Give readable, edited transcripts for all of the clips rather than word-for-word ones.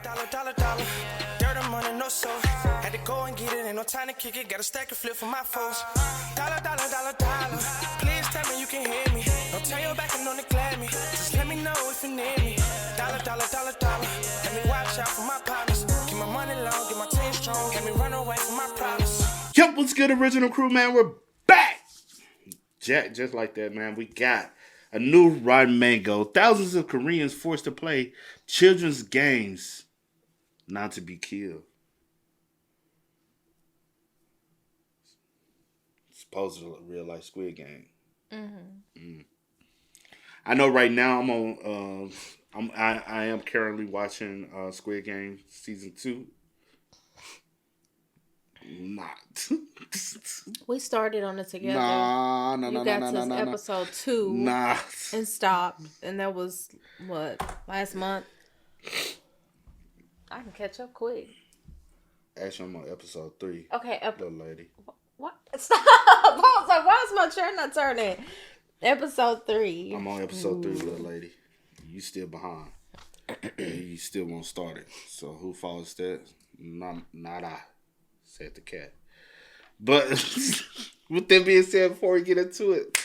Dollar. Dirt and money, no soul. Had to go and get it, ain't no time to kick it. Got a stack of flip for my foes. Dollar. Please tell me you can hear me. Don't turn your back and don't neglect me. Just let me know if you need me. Dollar. Let me watch out for my partners. Keep my money long, get my team strong. Let me run away from my problems. Yep, what's good, original crew, man? We're back. Just like that, man. We got a new Rotten Mango. Thousands of Koreans forced to play children's games not to be killed. Supposedly real life Squid Game. I know right now I'm on. I am currently watching Squid Game season 2. Not. We started on it together. No. You got to episode 2 and stopped, and that was what, last month. I can catch up quick. Actually, I'm on episode 3. Okay, little lady. What? Stop! I was like, why is my chair not turning? Episode 3. I'm on episode 3, little lady. You still behind. You still won't start it. So who follows that? Not I. Said the cat. But with that being said, before we get into it,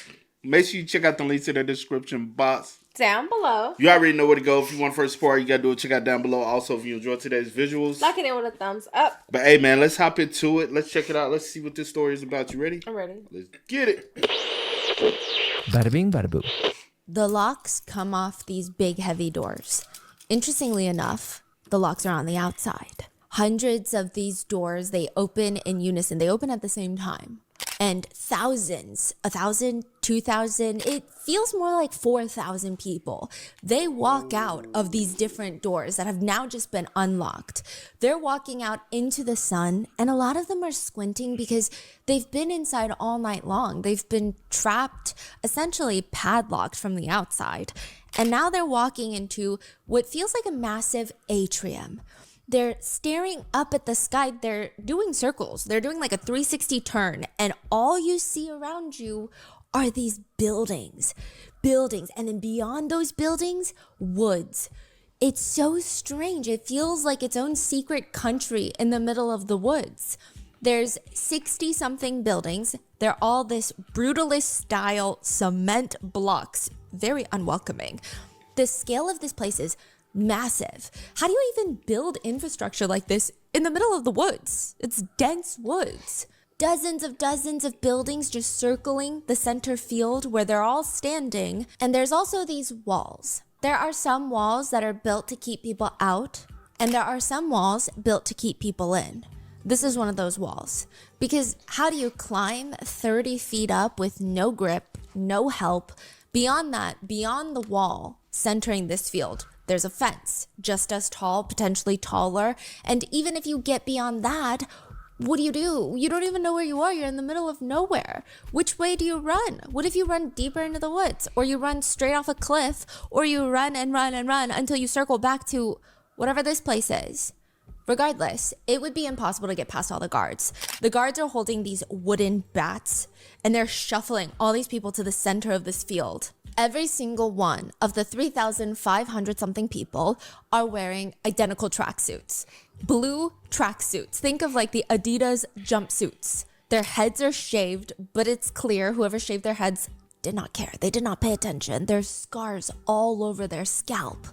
make sure you check out the links in the description box. Down below. You already know where to go. If you want first support, you got to do it. Check out down below. Also, if you enjoyed today's visuals, like it in with a thumbs up. But hey, man, let's hop into it. Let's check it out. Let's see what this story is about. You ready? I'm ready. Let's get it. Bada bing, bada boo. The locks come off these big, heavy doors. Interestingly enough, the locks are on the outside. Hundreds of these doors, they open in unison. They open at the same time. And thousands, 1,000, 2,000, it feels more like 4,000 people. They walk out of these different doors that have now just been unlocked. They're walking out into the sun, and a lot of them are squinting because they've been inside all night long. They've been trapped, essentially padlocked from the outside. And now they're walking into what feels like a massive atrium. They're staring up at the sky. They're doing circles. They're doing like a 360 turn. And all you see around you are these buildings. And then beyond those buildings, woods. It's so strange. It feels like its own secret country in the middle of the woods. There's 60-something buildings. They're all this brutalist style cement blocks. Very unwelcoming. The scale of this place is massive. How do you even build infrastructure like this in the middle of the woods? It's dense woods. Dozens of buildings just circling the center field where they're all standing. And there's also these walls. There are some walls that are built to keep people out, and there are some walls built to keep people in. This is one of those walls. Because how do you climb 30 feet up with no grip, no help? Beyond that, beyond the wall centering this field, there's a fence, just as tall, potentially taller. And even if you get beyond that, what do? You don't even know where you are. You're in the middle of nowhere. Which way do you run? What if you run deeper into the woods? Or you run straight off a cliff? Or you run until you circle back to whatever this place is? Regardless, it would be impossible to get past all the guards. The guards are holding these wooden bats, and they're shuffling all these people to the center of this field. Every single one of the 3,500 something people are wearing identical tracksuits. Blue tracksuits. Think of like the Adidas jumpsuits. Their heads are shaved, but it's clear whoever shaved their heads did not care. They did not pay attention. There's scars all over their scalp.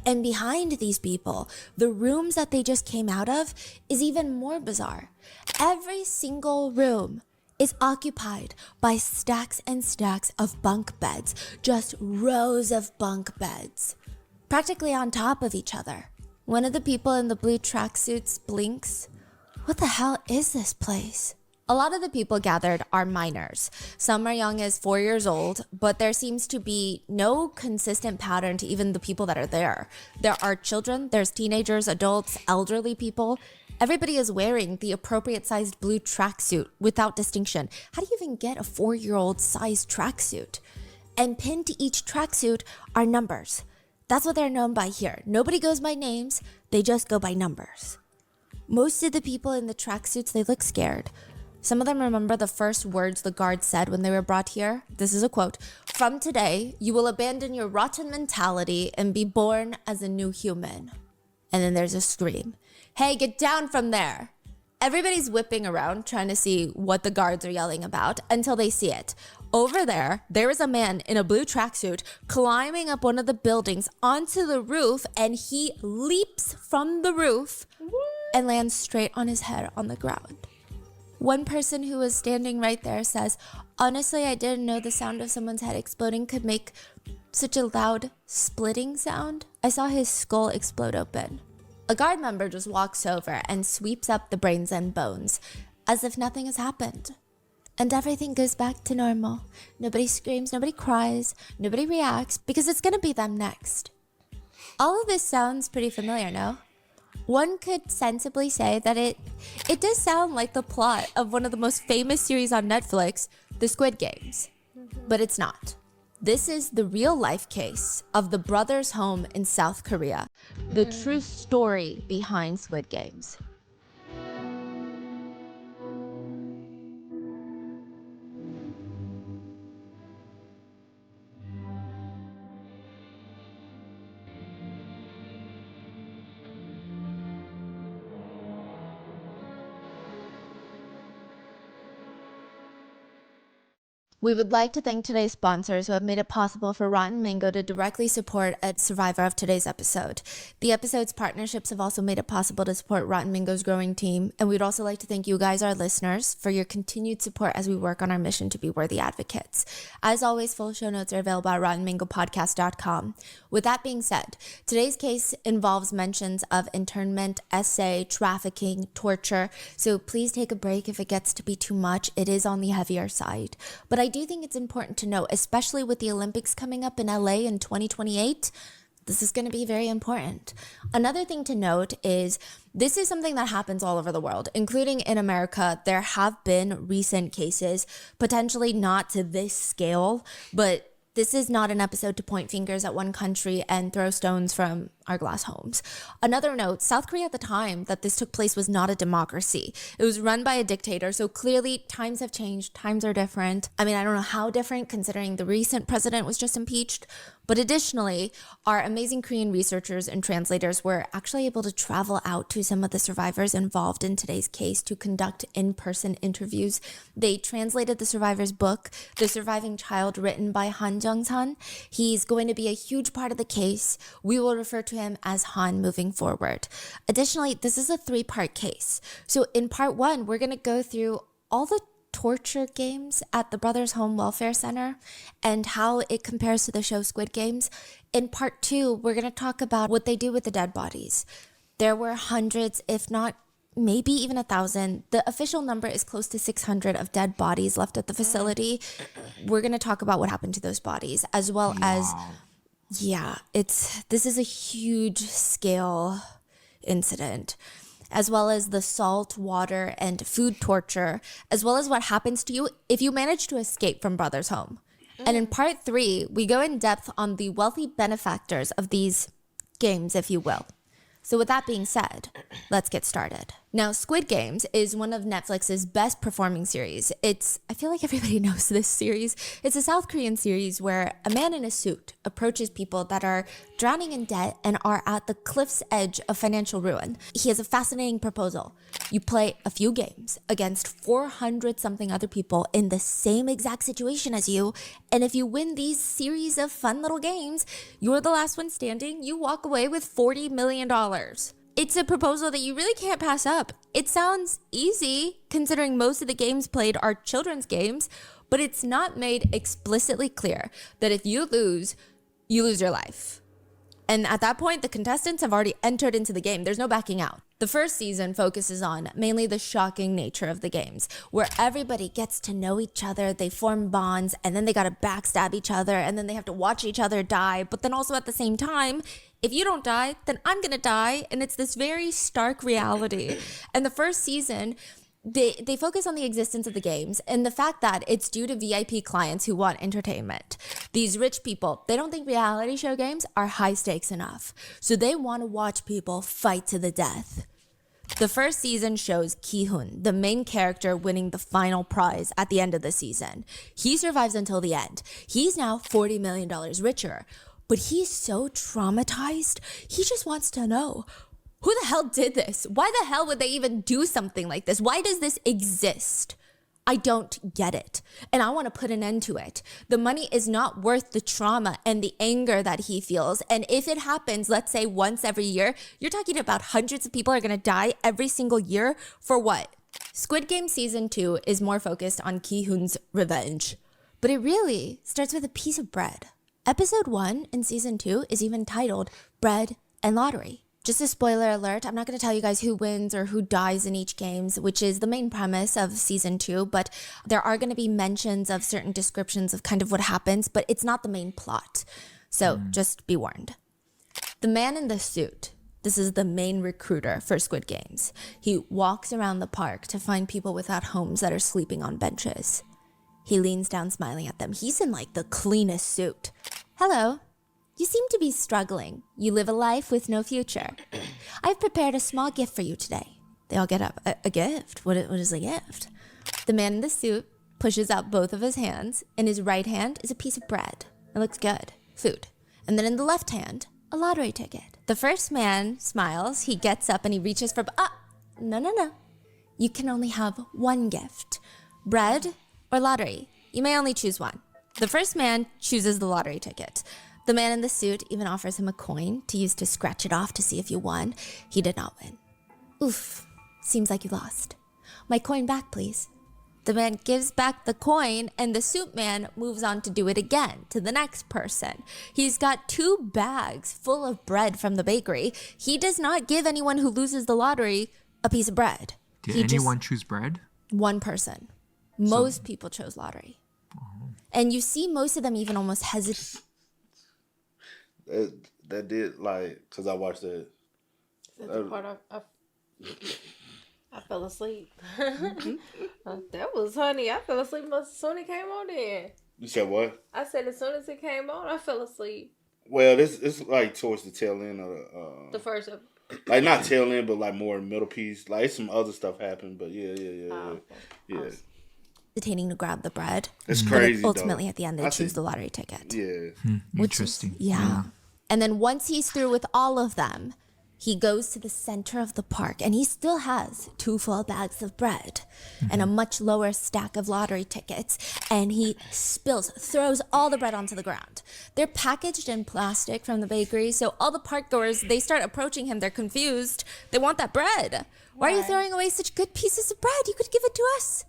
And behind these people, the rooms that they just came out of is even more bizarre. Every single room is occupied by stacks and stacks of bunk beds, just rows of bunk beds, practically on top of each other. One of the people in the blue tracksuits blinks. What the hell is this place? A lot of the people gathered are minors. Some are young as 4 years old, but there seems to be no consistent pattern to even the people that are there. There are children, there's teenagers, adults, elderly people. Everybody is wearing the appropriate sized blue tracksuit without distinction. How do you even get a 4-year-old sized tracksuit? And pinned to each tracksuit are numbers. That's what they're known by here. Nobody goes by names, they just go by numbers. Most of the people in the tracksuits, they look scared. Some of them remember the first words the guards said when they were brought here. This is a quote. "From today, you will abandon your rotten mentality and be born as a new human." And then there's a scream. Hey, get down from there. Everybody's whipping around trying to see what the guards are yelling about until they see it. Over there is a man in a blue tracksuit climbing up one of the buildings onto the roof, and he leaps from the roof and lands straight on his head on the ground. One person who was standing right there says, honestly, I didn't know the sound of someone's head exploding could make such a loud splitting sound. I saw his skull explode open. A guard member just walks over and sweeps up the brains and bones as if nothing has happened. And everything goes back to normal. Nobody screams, nobody cries, nobody reacts, because it's gonna be them next. All of this sounds pretty familiar, no? One could sensibly say that it does sound like the plot of one of the most famous series on Netflix, the Squid Games. But it's not. This is the real life case of the brothers' home in South Korea. The true story behind Squid Games. We would like to thank today's sponsors who have made it possible for Rotten Mango to directly support a survivor of today's episode. The episode's partnerships have also made it possible to support Rotten Mango's growing team, and we'd also like to thank you guys, our listeners, for your continued support as we work on our mission to be worthy advocates. As always, full show notes are available at rottenmangopodcast.com. With that being said, today's case involves mentions of internment, SA, trafficking, torture, so please take a break if it gets to be too much. It is on the heavier side. But I do think it's important to note, especially with the Olympics coming up in LA in 2028, this is going to be very important. Another thing to note is this is something that happens all over the world, including in America. There have been recent cases, potentially not to this scale, but this is not an episode to point fingers at one country and throw stones from our glass homes. Another note, South Korea at the time that this took place was not a democracy. It was run by a dictator, so clearly times have changed, times are different. I mean, I don't know how different considering the recent president was just impeached, but additionally, our amazing Korean researchers and translators were actually able to travel out to some of the survivors involved in today's case to conduct in-person interviews. They translated the survivor's book, The Surviving Child, written by Han Jung-san. He's going to be a huge part of the case. We will refer to him as Han moving forward. Additionally, this is a 3-part case. So in part 1, we're going to go through all the torture games at the Brothers Home Welfare Center and how it compares to the show Squid Games. In part 2, we're going to talk about what they do with the dead bodies. There were hundreds, if not maybe even 1,000. The official number is close to 600 of dead bodies left at the facility. We're going to talk about what happened to those bodies, as well as, this is a huge scale incident, as well as the salt, water, and food torture, as well as what happens to you if you manage to escape from Brothers Home. And in part 3, we go in depth on the wealthy benefactors of these games, if you will. So with that being said, let's get started. Now, Squid Games is one of Netflix's best performing series. I feel like everybody knows this series. It's a South Korean series where a man in a suit approaches people that are drowning in debt and are at the cliff's edge of financial ruin. He has a fascinating proposal. You play a few games against 400 something other people in the same exact situation as you. And if you win these series of fun little games, you're the last one standing. You walk away with $40 million. It's a proposal that you really can't pass up. It sounds easy considering most of the games played are children's games, but it's not made explicitly clear that if you lose your life. And at that point, the contestants have already entered into the game. There's no backing out. The first season focuses on mainly the shocking nature of the games, where everybody gets to know each other, they form bonds, and then they gotta backstab each other, and then they have to watch each other die. But then also at the same time, if you don't die, then I'm gonna die. And it's this very stark reality. And the first season, they focus on the existence of the games and the fact that it's due to VIP clients who want entertainment. These rich people, they don't think reality show games are high stakes enough. So they want to watch people fight to the death. The first season shows Ki-hoon, the main character, winning the final prize at the end of the season. He survives until the end. He's now $40 million richer, but he's so traumatized. He just wants to know, Who the hell did this? Why the hell would they even do something like this? Why does this exist? I don't get it. And I want to put an end to it. The money is not worth the trauma and the anger that he feels. And if it happens, let's say once every year, you're talking about hundreds of people are going to die every single year for what? Squid Game Season 2 is more focused on Ki-hoon's revenge. But it really starts with a piece of bread. Episode 1 in Season 2 is even titled Bread and Lottery. Just a spoiler alert, I'm not going to tell you guys who wins or who dies in each games, which is the main premise of season 2, but there are going to be mentions of certain descriptions of kind of what happens, but it's not the main plot. So just be warned. The man in the suit, this is the main recruiter for Squid Games. He walks around the park to find people without homes that are sleeping on benches. He leans down smiling at them. He's in like the cleanest suit. Hello. You seem to be struggling. You live a life with no future. I've prepared a small gift for you today. They all get up. A gift? What is a gift? The man in the suit pushes out both of his hands. In his right hand is a piece of bread. It looks good. Food. And then in the left hand, a lottery ticket. The first man smiles. He gets up and he reaches for... No. You can only have one gift. Bread or lottery. You may only choose one. The first man chooses the lottery ticket. The man in the suit even offers him a coin to use to scratch it off to see if you won. He did not win. Oof, seems like you lost. My coin back, please. The man gives back the coin and the suit man moves on to do it again to the next person. He's got 2 bags full of bread from the bakery. He does not give anyone who loses the lottery a piece of bread. Did anyone choose bread? One person. Most people chose lottery. And you see most of them even almost hesitate. That did, like, because I watched that. That's the part I fell asleep. That was honey. I fell asleep as soon as it came on there. You said what? I said as soon as it came on, I fell asleep. Well, it's like towards the tail end of The first like not tail end, but like more middle piece. Like some other stuff happened, but yeah. hesitating to grab the bread. It's crazy. But ultimately, though. at the end, they choose the lottery ticket. Yeah. Interesting. Yeah. And then once he's through with all of them, he goes to the center of the park and he still has 2 full bags of bread and a much lower stack of lottery tickets. And he throws all the bread onto the ground. They're packaged in plastic from the bakery. So all the park goers, they start approaching him. They're confused. They want that bread. Why are you throwing away such good pieces of bread? You could give it to us.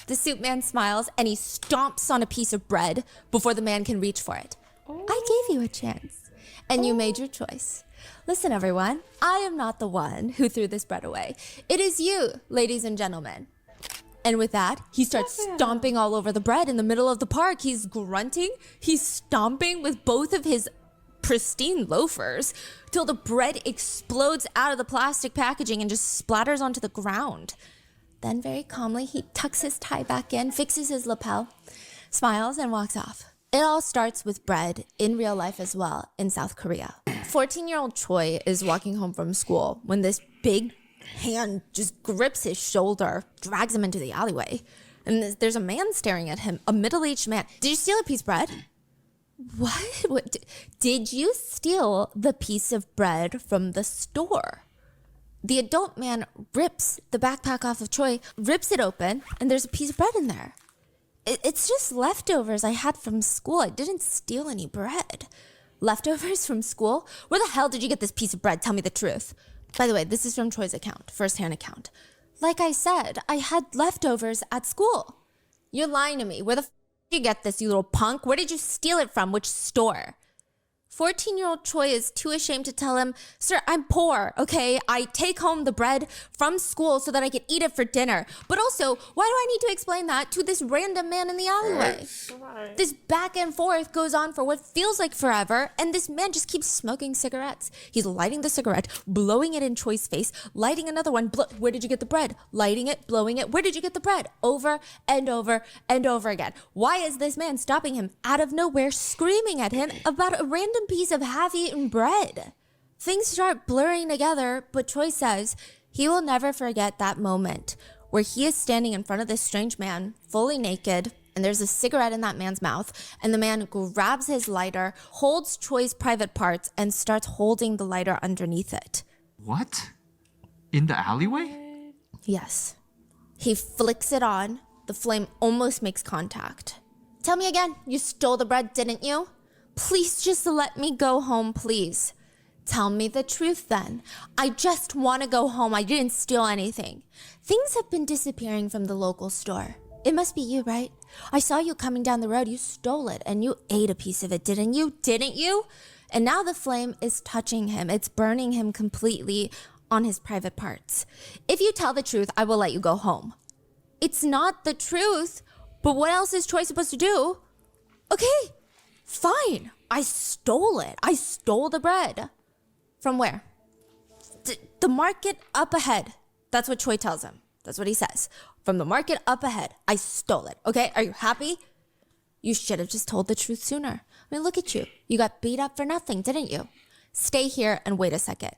The suit man smiles and he stomps on a piece of bread before the man can reach for it. I gave you a chance. And you made your choice. Listen, everyone, I am not the one who threw this bread away. It is you, ladies and gentlemen. And with that, he starts stomping all over the bread in the middle of the park. He's grunting. He's stomping with both of his pristine loafers till the bread explodes out of the plastic packaging and just splatters onto the ground. Then very calmly, he tucks his tie back in, fixes his lapel, smiles, and walks off. It all starts with bread in real life as well in South Korea. 14-year-old Choi is walking home from school when this big hand just grips his shoulder, drags him into the alleyway. And there's a man staring at him, a middle-aged man. Did you steal a piece of bread? What? Did you steal the piece of bread from the store? The adult man rips the backpack off of Choi, rips it open, and there's a piece of bread in there. It's just leftovers I had from school. I didn't steal any bread. Leftovers from school? Where the hell did you get this piece of bread? Tell me the truth. By the way, this is from Choi's account, first-hand account. Like I said, I had leftovers at school. You're lying to me. Where the did you get this, you little punk? Where did you steal it from? Which store? 14-year-old Choi is too ashamed to tell him, sir, I'm poor, okay? I take home the bread from school so that I can eat it for dinner. But also, why do I need to explain that to this random man in the alleyway? Right. This back and forth goes on for what feels like forever, and this man just keeps smoking cigarettes. He's lighting the cigarette, blowing it in Choi's face, lighting another one. Where did you get the bread? Lighting it, blowing it. Where did you get the bread? Over and over and over again. Why is this man stopping him out of nowhere, screaming at him about a random piece of half-eaten bread? Things start blurring together, but Choi says he will never forget that moment where he is standing in front of this strange man, fully naked, and there's a cigarette in that man's mouth, and the man grabs his lighter, holds Choi's private parts, and starts holding the lighter underneath it. What? In the alleyway? Yes. He flicks it on. The flame almost makes contact. Tell me again, you stole the bread, didn't you? Please just let me go home, please. Tell me the truth then. I just want to go home. I didn't steal anything. Things have been disappearing from the local store. It must be you, right? I saw you coming down the road. You stole it and you ate a piece of it, didn't you? Didn't you? And now the flame is touching him. It's burning him completely on his private parts. If you tell the truth, I will let you go home. It's not the truth, but what else is Troy supposed to do? Okay, fine. I stole it. I stole the bread. From where? The market up ahead. That's what Choi tells him. That's what he says. From the market up ahead. I stole it. Okay, are you happy? You should have just told the truth sooner. I mean, look at you. You got beat up for nothing, didn't you? Stay here and wait a second.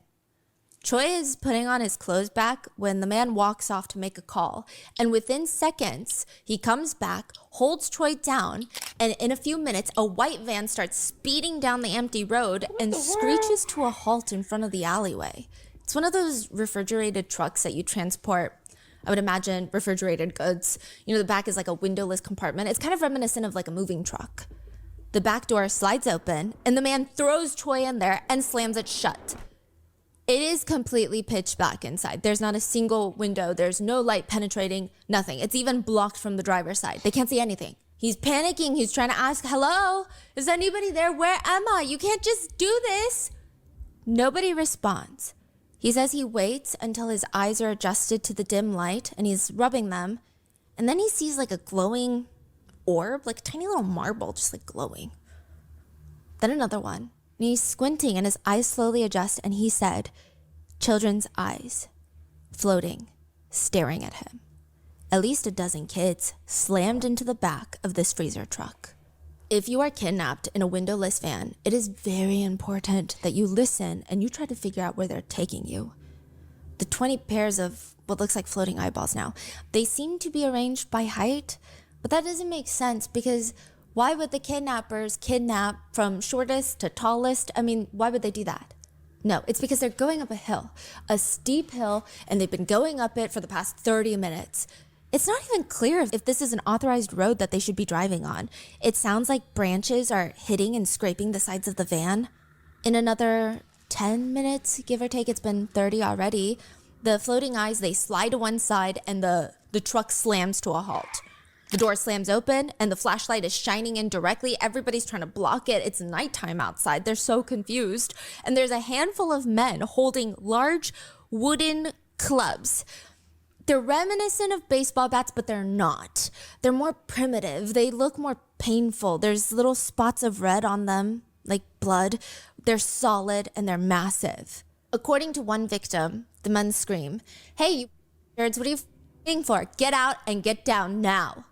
Choi is putting on his clothes back when the man walks off to make a call. And within seconds, he comes back, holds Choi down, and in a few minutes, a white van starts speeding down the empty road and screeches to a halt in front of the alleyway. It's one of those refrigerated trucks that you transport, I would imagine, refrigerated goods. You know, the back is like a windowless compartment. It's kind of reminiscent of like a moving truck. The back door slides open, and the man throws Choi in there and slams it shut. It is completely pitch black inside. There's not a single window. There's no light penetrating, nothing. It's even blocked from the driver's side. They can't see anything. He's panicking. He's trying to ask, hello? Is anybody there? Where am I? You can't just do this. Nobody responds. He says he waits until his eyes are adjusted to the dim light and he's rubbing them. And then he sees like a glowing orb, like a tiny little marble, just like glowing. Then another one. And he's squinting and his eyes slowly adjust and he said, children's eyes, floating, staring at him. At least a dozen kids slammed into the back of this freezer truck. If you are kidnapped in a windowless van, it is very important that you listen and you try to figure out where they're taking you. The 20 pairs of what looks like floating eyeballs now, they seem to be arranged by height, but that doesn't make sense because why would the kidnappers kidnap from shortest to tallest? I mean, why would they do that? No, it's because they're going up a hill, a steep hill, and they've been going up it for the past 30 minutes. It's not even clear if this is an authorized road that they should be driving on. It sounds like branches are hitting and scraping the sides of the van. In another 10 minutes, give or take, it's been 30 already, the floating eyes, they slide to one side and the truck slams to a halt. The door slams open and the flashlight is shining in directly. Everybody's trying to block it. It's nighttime outside. They're so confused. And there's a handful of men holding large wooden clubs. They're reminiscent of baseball bats, but they're not. They're more primitive. They look more painful. There's little spots of red on them, like blood. They're solid and they're massive. According to one victim, the men scream, "Hey, you birds, what are you f***ing for? Get out and get down now."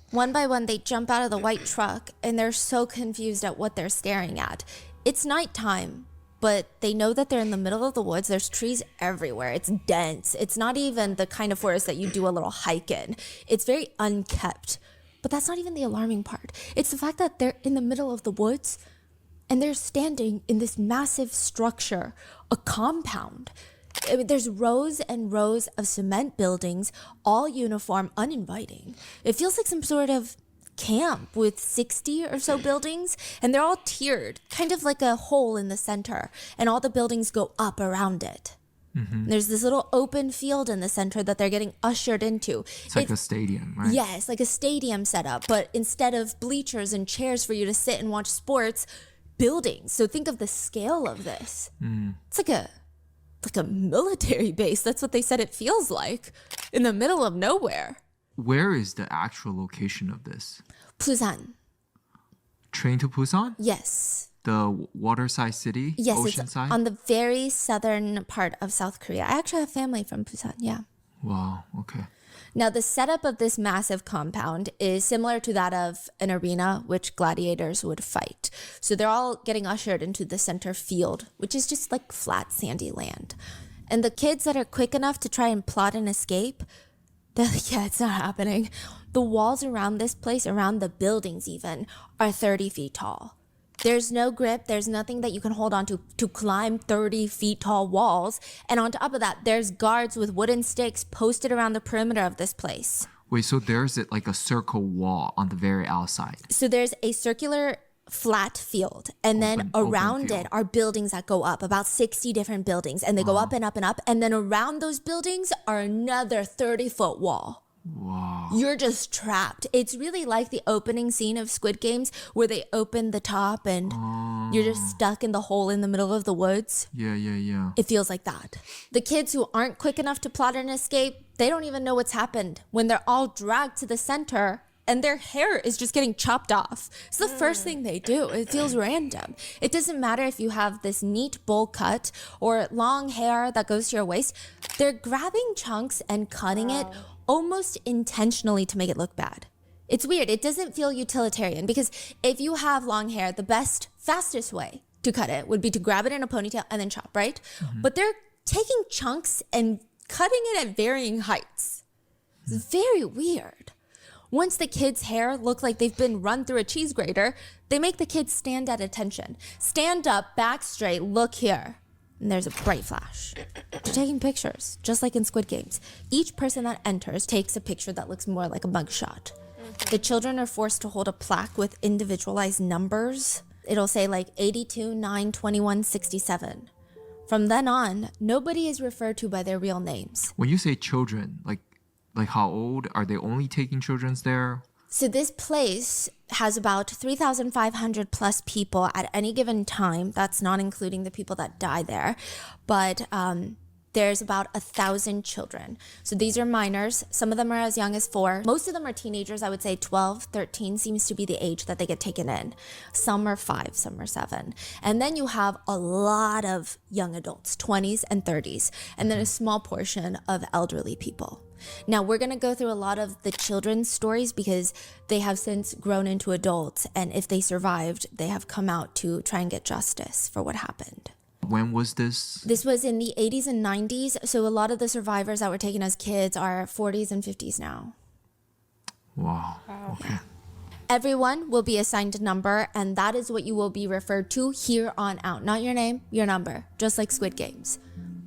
One by one, they jump out of the white truck and they're so confused at what they're staring at. It's nighttime, but they know that they're in the middle of the woods. There's trees everywhere. It's dense. It's not even the kind of forest that you do a little hike in. It's very unkept. But that's not even the alarming part. It's the fact that they're in the middle of the woods and they're standing in this massive structure, a compound. I mean, there's rows and rows of cement buildings, all uniform, uninviting. It feels like some sort of camp with 60 or so buildings, and they're all tiered, kind of like a hole in the center, and all the buildings go up around it. Mm-hmm. There's this little open field in the center that they're getting ushered into. It's like a stadium, right? Yes, like a stadium setup, but instead of bleachers and chairs for you to sit and watch sports, buildings. So think of the scale of this. It's like a military base. That's what they said it feels like, in the middle of nowhere. Where is the actual location of this? Busan. Train to Busan? Yes. The waterside city? Yes, Oceanside? it's on the very southern part of South Korea. I actually have family from Busan, yeah. Wow, okay. Now, the setup of this massive compound is similar to that of an arena which gladiators would fight. So they're all getting ushered into the center field, which is just like flat, sandy land. And the kids that are quick enough to try and plot an escape, they're like, yeah, it's not happening. The walls around this place, around the buildings even, are 30 feet tall. There's no grip. There's nothing that you can hold on to climb 30 feet tall walls. And on top of that, there's guards with wooden sticks posted around the perimeter of this place. Wait, so there's like a circle wall on the very outside. So there's a circular flat field, and then around it are buildings that go up, about 60 different buildings, and they go up and up and up. And then around those buildings are another 30-foot wall. Wow. You're just trapped. It's really like the opening scene of Squid Games where they open the top and you're just stuck in the hole in the middle of the woods. Yeah. It feels like that. The kids who aren't quick enough to plot an escape, they don't even know what's happened when they're all dragged to the center and their hair is just getting chopped off. It's the first thing they do. It feels random. It doesn't matter if you have this neat bowl cut or long hair that goes to your waist. They're grabbing chunks and cutting it almost intentionally to make it look bad. It's weird. It doesn't feel utilitarian because if you have long hair, the best, fastest way to cut it would be to grab it in a ponytail and then chop, right? But they're taking chunks and cutting it at varying heights. It's very weird. Once the kids' hair look like they've been run through a cheese grater, they make the kids stand at attention. Stand up, back straight, look here. And there's a bright flash. They're taking pictures, just like in Squid Games. Each person that enters takes a picture that looks more like a mugshot. The children are forced to hold a plaque with individualized numbers. It'll say like 82, 9, 21, 67. From then on, nobody is referred to by their real names. When you say children, like how old? Are they only taking children's there? So this place has about 3,500 plus people at any given time. That's not including the people that die there. But there's about 1,000 children. So these are minors. Some of them are as young as 4. Most of them are teenagers. I would say 12, 13 seems to be the age that they get taken in. Some are 5, some are 7. And then you have a lot of young adults, 20s and 30s, and then a small portion of elderly people. Now, we're going to go through a lot of the children's stories because they have since grown into adults. And if they survived, they have come out to try and get justice for what happened. When was this? This was in the 80s and 90s. So a lot of the survivors that were taken as kids are 40s and 50s now. Wow. Okay. Everyone will be assigned a number, and that is what you will be referred to here on out. Not your name, your number, just like Squid Games.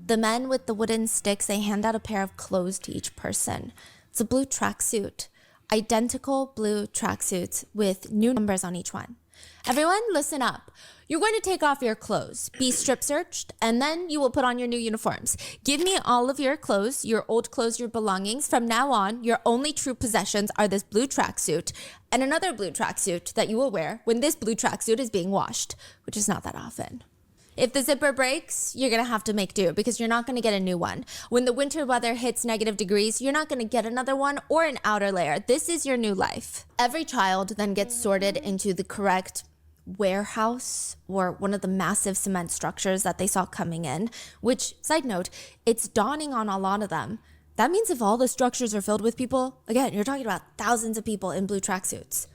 The men with the wooden sticks, they hand out a pair of clothes to each person. It's a blue tracksuit, identical blue tracksuits with new numbers on each one. Everyone, listen up. You're going to take off your clothes, be strip searched, and then you will put on your new uniforms. Give me all of your clothes, your old clothes, your belongings. From now on, your only true possessions are this blue tracksuit and another blue tracksuit that you will wear when this blue tracksuit is being washed, which is not that often. If the zipper breaks, you're going to have to make do because you're not going to get a new one. When the winter weather hits negative degrees, you're not going to get another one or an outer layer. This is your new life. Every child then gets sorted into the correct warehouse or one of the massive cement structures that they saw coming in, which, side note, it's dawning on a lot of them. That means if all the structures are filled with people, again, you're talking about thousands of people in blue tracksuits.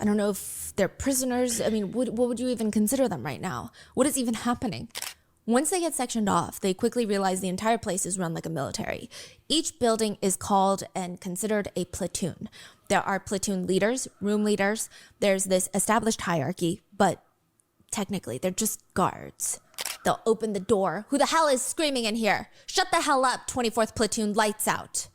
I don't know if they're prisoners. I mean, what would you even consider them right now? What is even happening? Once they get sectioned off, they quickly realize the entire place is run like a military. Each building is called and considered a platoon. There are platoon leaders, room leaders. There's this established hierarchy, but technically they're just guards. They'll open the door. Who the hell is screaming in here? Shut the hell up, 24th platoon, lights out.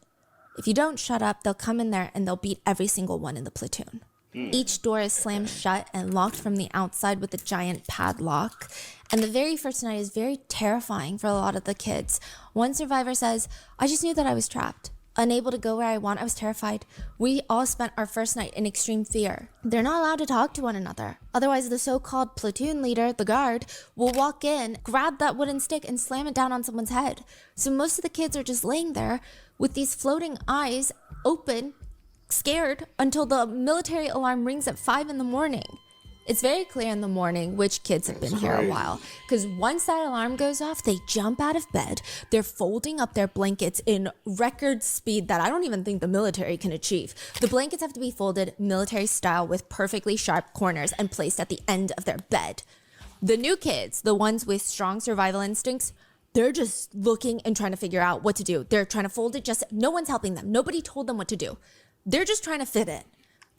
If you don't shut up, they'll come in there and they'll beat every single one in the platoon. Each door is slammed shut and locked from the outside with a giant padlock. And the very first night is very terrifying for a lot of the kids. One survivor says, I just knew that I was trapped, unable to go where I want. I was terrified. We all spent our first night in extreme fear. They're not allowed to talk to one another. Otherwise, the so-called platoon leader, the guard, will walk in, grab that wooden stick and slam it down on someone's head. So most of the kids are just laying there with these floating eyes open, scared until the military alarm rings at 5 a.m. It's very clear in the morning which kids have been here a while, because once that alarm goes off, they jump out of bed. They're folding up their blankets in record speed that I don't even think the military can achieve. The blankets have to be folded military style with perfectly sharp corners and placed at the end of their bed. The new kids, the ones with strong survival instincts, they're just looking and trying to figure out what to do. They're trying to fold it, just no one's helping them. Nobody told them what to do. They're just trying to fit in.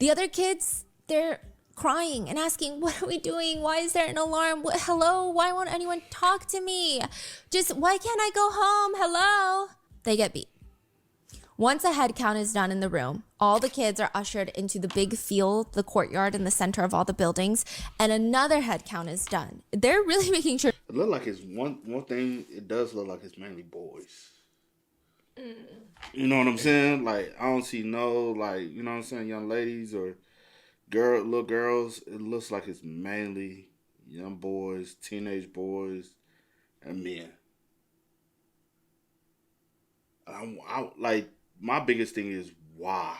The other kids, they're crying and asking, what are we doing? Why is there an alarm? Hello? Why won't anyone talk to me? Why can't I go home? Hello? They get beat. Once a head count is done in the room, all the kids are ushered into the big field, the courtyard in the center of all the buildings, and another head count is done. They're really making sure. It look like it's one thing. It does look like it's mainly boys. You know what I'm saying? Like, I don't see no, like, you know what I'm saying, young ladies or little girls. It looks like it's mainly young boys, teenage boys, and men. I like, my biggest thing is why?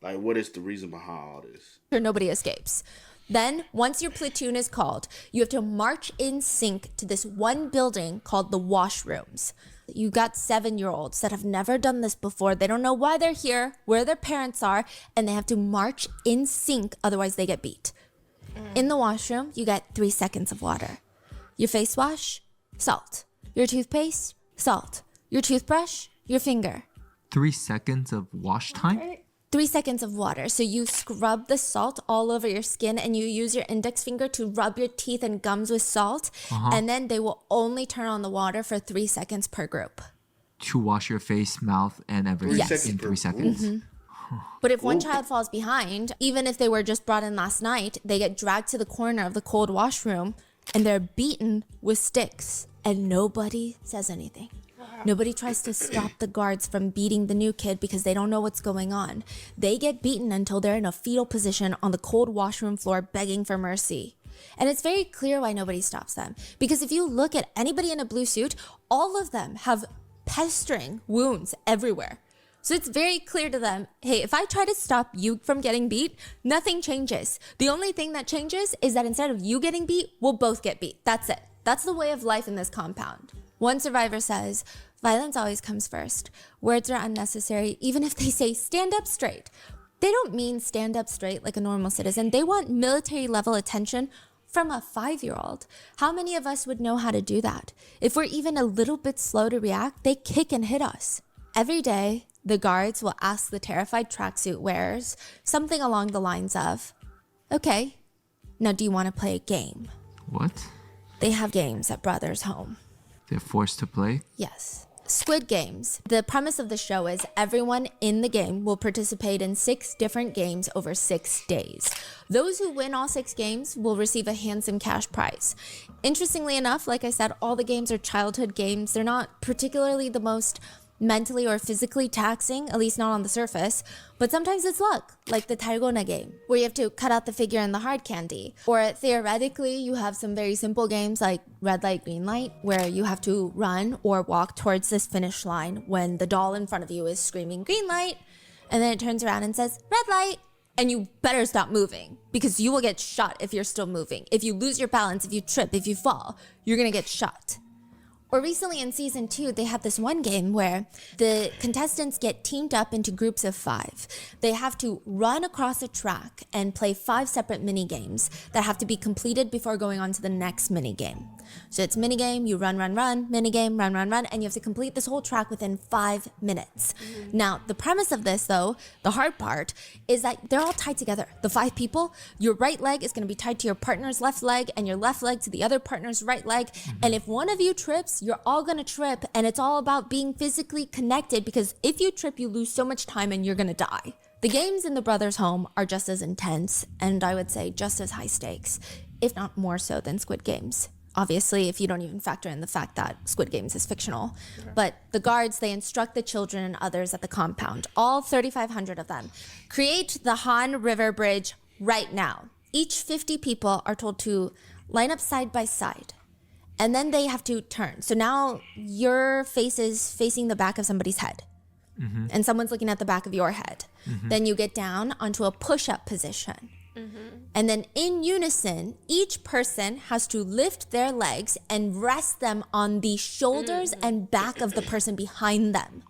Like, what is the reason behind all this? Nobody escapes. Then, once your platoon is called, you have to march in sync to this one building called the washrooms. You got 7-year-olds that have never done this before. They don't know why they're here, where their parents are, and they have to march in sync, otherwise they get beat. In the washroom, you get 3 seconds of water. Your face wash, salt. Your toothpaste, salt. Your toothbrush, your finger. 3 seconds of wash time? 3 seconds of water. So you scrub the salt all over your skin and you use your index finger to rub your teeth and gums with salt. And then they will only turn on the water for 3 seconds per group. To wash your face, mouth, and everything Yes. in 3 seconds. But if one child falls behind, even if they were just brought in last night, they get dragged to the corner of the cold washroom and they're beaten with sticks. And nobody says anything. Nobody tries to stop the guards from beating the new kid because they don't know what's going on. They get beaten until they're in a fetal position on the cold washroom floor begging for mercy. And it's very clear why nobody stops them. Because if you look at anybody in a blue suit, all of them have pestering wounds everywhere. So it's very clear to them, hey, if I try to stop you from getting beat, nothing changes. The only thing that changes is that instead of you getting beat, we'll both get beat. That's it. That's the way of life in this compound. One survivor says, violence always comes first. Words are unnecessary, even if they say stand up straight. They don't mean stand up straight like a normal citizen. They want military level attention from a 5-year-old. How many of us would know how to do that? If we're even a little bit slow to react, they kick and hit us. Every day, the guards will ask the terrified tracksuit wearers something along the lines of, okay, now do you want to play a game? What? They have games at Brothers' home. They're forced to play? Yes. Squid Games. The premise of the show is everyone in the game will participate in 6 different games over 6 days. Those who win all 6 games will receive a handsome cash prize. Interestingly enough, like I said, all the games are childhood games. They're not particularly the most mentally or physically taxing, at least not on the surface, but sometimes it's luck, like the Targona game, where you have to cut out the figure in the hard candy. Or theoretically, you have some very simple games like red light, green light, where you have to run or walk towards this finish line when the doll in front of you is screaming green light, and then it turns around and says red light, and you better stop moving because you will get shot if you're still moving. If you lose your balance, if you trip, if you fall, you're gonna get shot. Or recently in season 2, they had this one game where the contestants get teamed up into groups of 5. They have to run across a track and play 5 separate mini games that have to be completed before going on to the next mini game. So it's mini game, you run, mini game, run, and you have to complete this whole track within 5 minutes. Now, the premise of this, though, the hard part, is that they're all tied together. The 5 people, your right leg is going to be tied to your partner's left leg, and your left leg to the other partner's right leg. And if one of you trips, you're all going to trip, and it's all about being physically connected, because if you trip, you lose so much time and you're going to die. The games in the Brothers' home are just as intense, and I would say just as high stakes, if not more so than Squid Games. Obviously, if you don't even factor in the fact that Squid Games is fictional. But the guards, they instruct the children and others at the compound, all 3,500 of them, create the Han River Bridge right now. Each 50 people are told to line up side by side. And then they have to turn. So now your face is facing the back of somebody's head. And someone's looking at the back of your head. Then you get down onto a push-up position. And then in unison, each person has to lift their legs and rest them on the shoulders and back of the person behind them.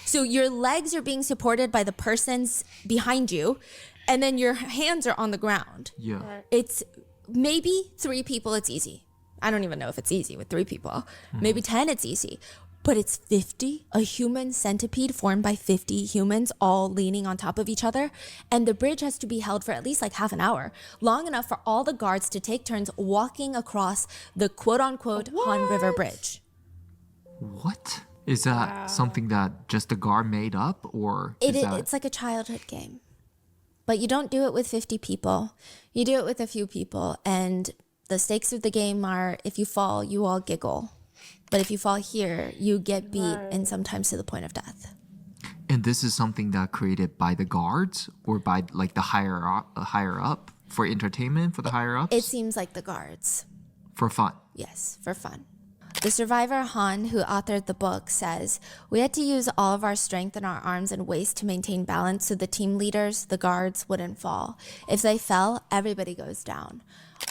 So your legs are being supported by the persons behind you, and then your hands are on the ground. Yeah. It's maybe 3 people, it's easy. I don't even know if it's easy with 3 people. Maybe 10, it's easy. but it's 50, a human centipede formed by 50 humans all leaning on top of each other. And the bridge has to be held for at least like half an hour, long enough for all the guards to take turns walking across the quote unquote Han River Bridge. What? Is that something that just the guard made up, or It's like a childhood game. But you don't do it with 50 people. You do it with a few people. And the stakes of the game are, if you fall, you all giggle. But if you fall here, you get beat and sometimes to the point of death. And this is something that created by the guards or by like the higher up for entertainment for the higher ups? It seems like the guards. For fun. Yes, for fun. The survivor Han, who authored the book, says, "We had to use all of our strength in our arms and waist to maintain balance so the team leaders, the guards, wouldn't fall. If they fell, everybody goes down.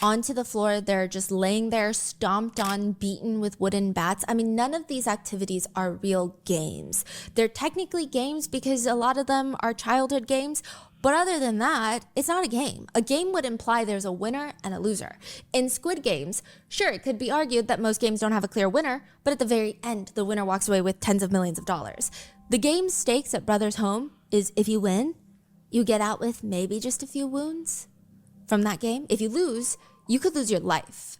Onto the floor, they're just laying there, stomped on, beaten with wooden bats. I mean, none of these activities are real games. They're technically games because a lot of them are childhood games. But other than that, it's not a game. A game would imply there's a winner and a loser. In Squid Games, sure, it could be argued that most games don't have a clear winner, but at the very end, the winner walks away with tens of millions of dollars. The game's stakes at Brothers Home is if you win, you get out with maybe just a few wounds from that game. If you lose, you could lose your life.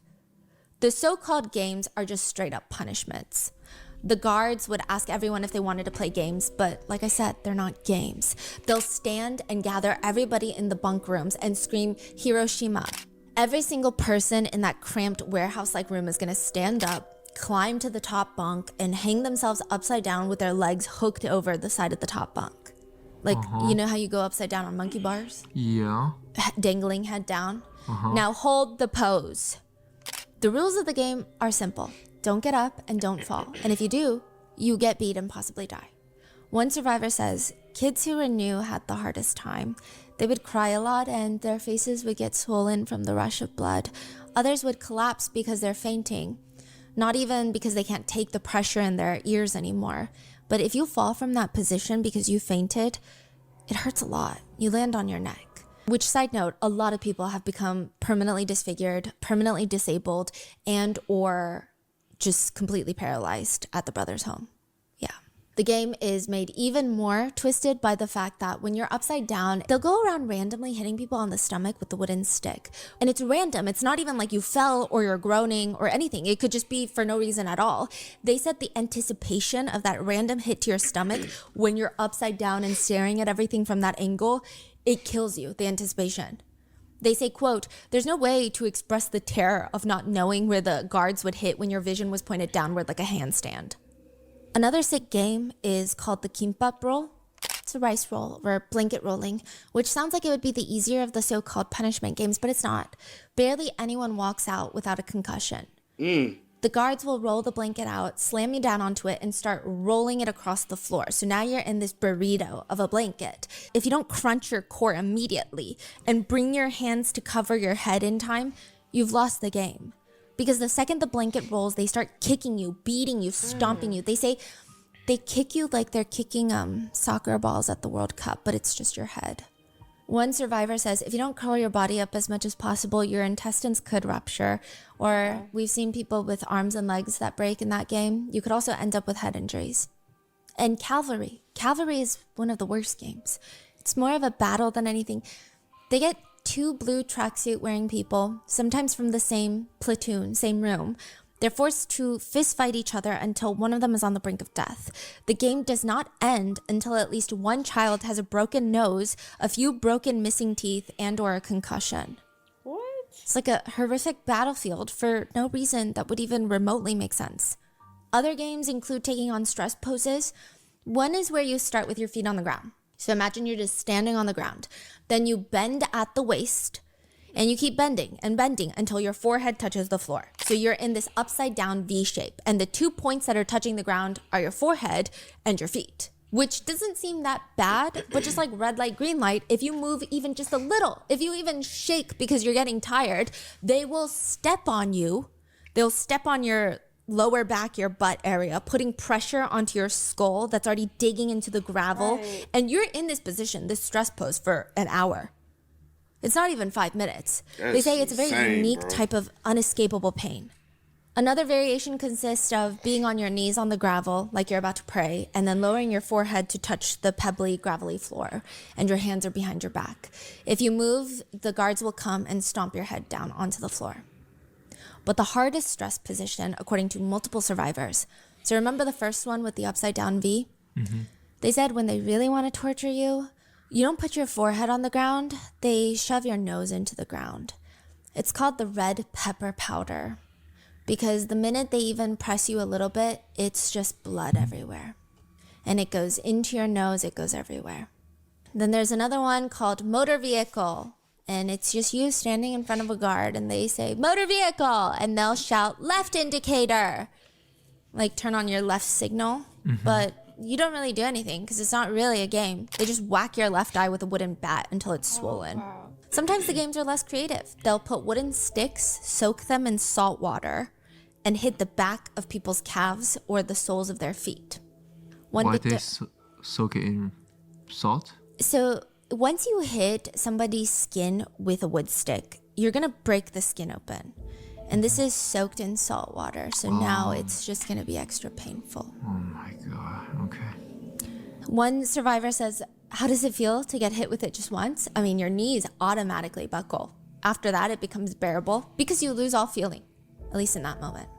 The so-called games are just straight up punishments. The guards would ask everyone if they wanted to play games, but like I said, they're not games. They'll stand and gather everybody in the bunk rooms and scream, "Hiroshima." Every single person in that cramped warehouse-like room is gonna stand up, climb to the top bunk, and hang themselves upside down with their legs hooked over the side of the top bunk. Like, you know how you go upside down on monkey bars? Yeah. Dangling head down. Now hold the pose. The rules of the game are simple. Don't get up and don't fall. And if you do, you get beat and possibly die. One survivor says, kids who were new had the hardest time. They would cry a lot and their faces would get swollen from the rush of blood. Others would collapse because they're fainting. Not even because they can't take the pressure in their ears anymore. But if you fall from that position because you fainted, it hurts a lot. You land on your neck. Which, side note, a lot of people have become permanently disfigured, permanently disabled, and or just completely paralyzed at the Brothers' Home. Yeah. The game is made even more twisted by the fact that when you're upside down, they'll go around randomly hitting people on the stomach with the wooden stick. And it's random. It's not even like you fell or you're groaning or anything. It could just be for no reason at all. They said the anticipation of that random hit to your stomach when you're upside down and staring at everything from that angle, it kills you, the anticipation. They say, quote, "There's no way to express the terror of not knowing where the guards would hit when your vision was pointed downward like a handstand." Another sick game is called the kimbap roll. It's a rice roll or blanket rolling, which sounds like it would be the easier of the so-called punishment games, but it's not. Barely anyone walks out without a concussion. The guards will roll the blanket out, slam you down onto it, and start rolling it across the floor. So now you're in this burrito of a blanket. If you don't crunch your core immediately and bring your hands to cover your head in time, you've lost the game. Because the second the blanket rolls, they start kicking you, beating you, stomping you. They say they kick you like they're kicking soccer balls at the World Cup, but it's just your head. One survivor says, if you don't curl your body up as much as possible, your intestines could rupture. Or we've seen people with arms and legs that break in that game. You could also end up with head injuries. And cavalry. Cavalry is one of the worst games. It's more of a battle than anything. They get two blue tracksuit wearing people, sometimes from the same platoon, same room. They're forced to fist fight each other until one of them is on the brink of death. The game does not end until at least one child has a broken nose, a few broken missing teeth, and or a concussion. What? It's like a horrific battlefield for no reason that would even remotely make sense. Other games include taking on stress poses. One is where you start with your feet on the ground. So imagine you're just standing on the ground. Then you bend at the waist. And you keep bending and bending until your forehead touches the floor. So you're in this upside down V shape. And the 2 points that are touching the ground are your forehead and your feet. Which doesn't seem that bad, but just like red light, green light, if you move even just a little, if you even shake because you're getting tired, they will step on you. They'll step on your lower back, your butt area, putting pressure onto your skull that's already digging into the gravel. Right. And you're in this position, this stress pose, for an hour. It's not even 5 minutes. They say it's a very unique type of unescapable pain. Another variation consists of being on your knees on the gravel, like you're about to pray, and then lowering your forehead to touch the pebbly, gravelly floor, and your hands are behind your back. If you move, the guards will come and stomp your head down onto the floor. But the hardest stress position, according to multiple survivors, so remember the first one with the upside down V? Mm-hmm. They said when they really want to torture you, you don't put your forehead on the ground, they shove your nose into the ground. It's called the red pepper powder, because the minute they even press you a little bit, it's just blood everywhere. And it goes into your nose, it goes everywhere. Then there's another one called motor vehicle, and it's just you standing in front of a guard and they say, motor vehicle, and they'll shout, left indicator, like turn on your left signal, but you don't really do anything because it's not really a game. They just whack your left eye with a wooden bat until it's swollen. Wow. Sometimes the games are less creative. They'll put wooden sticks, soak them in salt water, and hit the back of people's calves or the soles of their feet. Why they soak it in salt? So once you hit somebody's skin with a wood stick, you're going to break the skin open. And this is soaked in salt water, so now it's just going to be extra painful. Oh my God, okay. One survivor says, how does it feel to get hit with it just once? I mean, your knees automatically buckle. After that, it becomes bearable because you lose all feeling, at least in that moment.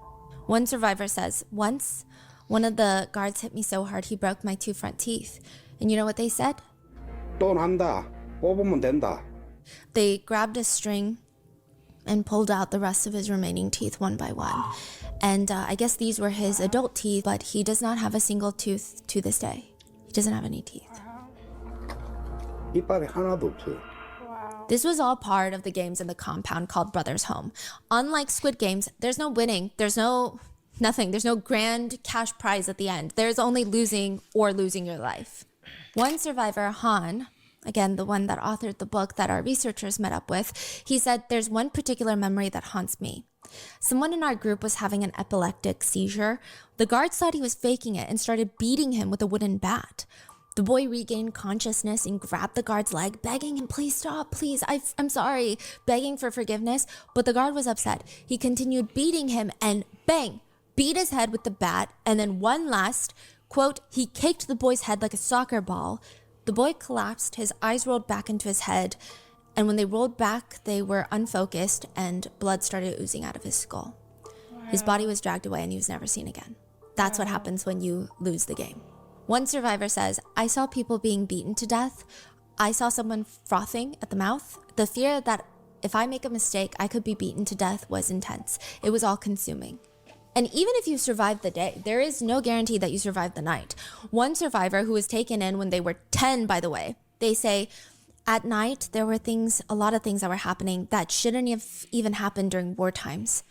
One survivor says, once, one of the guards hit me so hard he broke my 2 front teeth. And you know what they said? 또 난다. 뽑으면 된다. They grabbed a string and pulled out the rest of his remaining teeth one by one. And I guess these were his adult teeth, but he does not have a single tooth to this day. He doesn't have any teeth. 이빨이 하나도 없어요. This was all part of the games in the compound called Brothers Home. Unlike Squid Games, there's no winning. There's nothing. There's no grand cash prize at the end. There's only losing or losing your life. One survivor, Han, again, the one that authored the book that our researchers met up with, he said, there's one particular memory that haunts me. Someone in our group was having an epileptic seizure. The guards thought he was faking it and started beating him with a wooden bat. The boy regained consciousness and grabbed the guard's leg, begging him, please stop, please, I'm sorry, begging for forgiveness. But the guard was upset. He continued beating him and bang, beat his head with the bat. And then one last, quote, he kicked the boy's head like a soccer ball. The boy collapsed, his eyes rolled back into his head. And when they rolled back, they were unfocused and blood started oozing out of his skull. Wow. His body was dragged away and he was never seen again. That's what happens when you lose the game. One survivor says, I saw people being beaten to death. I saw someone frothing at the mouth. The fear that if I make a mistake, I could be beaten to death was intense. It was all consuming. And even if you survive the day, there is no guarantee that you survive the night. One survivor who was taken in when they were 10, by the way, they say, at night, there were a lot of things that were happening that shouldn't have even happened during war times.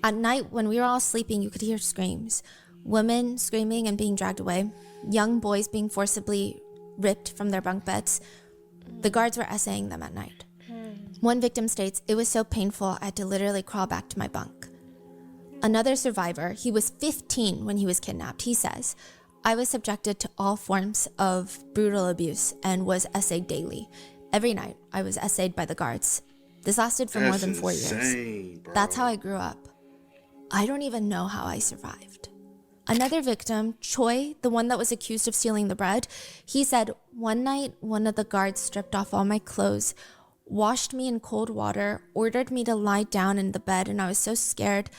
At night, when we were all sleeping, you could hear screams. Women screaming and being dragged away. Young boys being forcibly ripped from their bunk beds. The guards were essaying them at night. One victim states, it was so painful, I had to literally crawl back to my bunk. Another survivor, he was 15 when he was kidnapped. He says, I was subjected to all forms of brutal abuse and was essayed daily. Every night, I was essayed by the guards. This lasted for more than 4 years. Bro. That's how I grew up. I don't even know how I survived. Another victim, Choi, the one that was accused of stealing the bread, he said, one night, one of the guards stripped off all my clothes, washed me in cold water, ordered me to lie down in the bed, and I was so scared.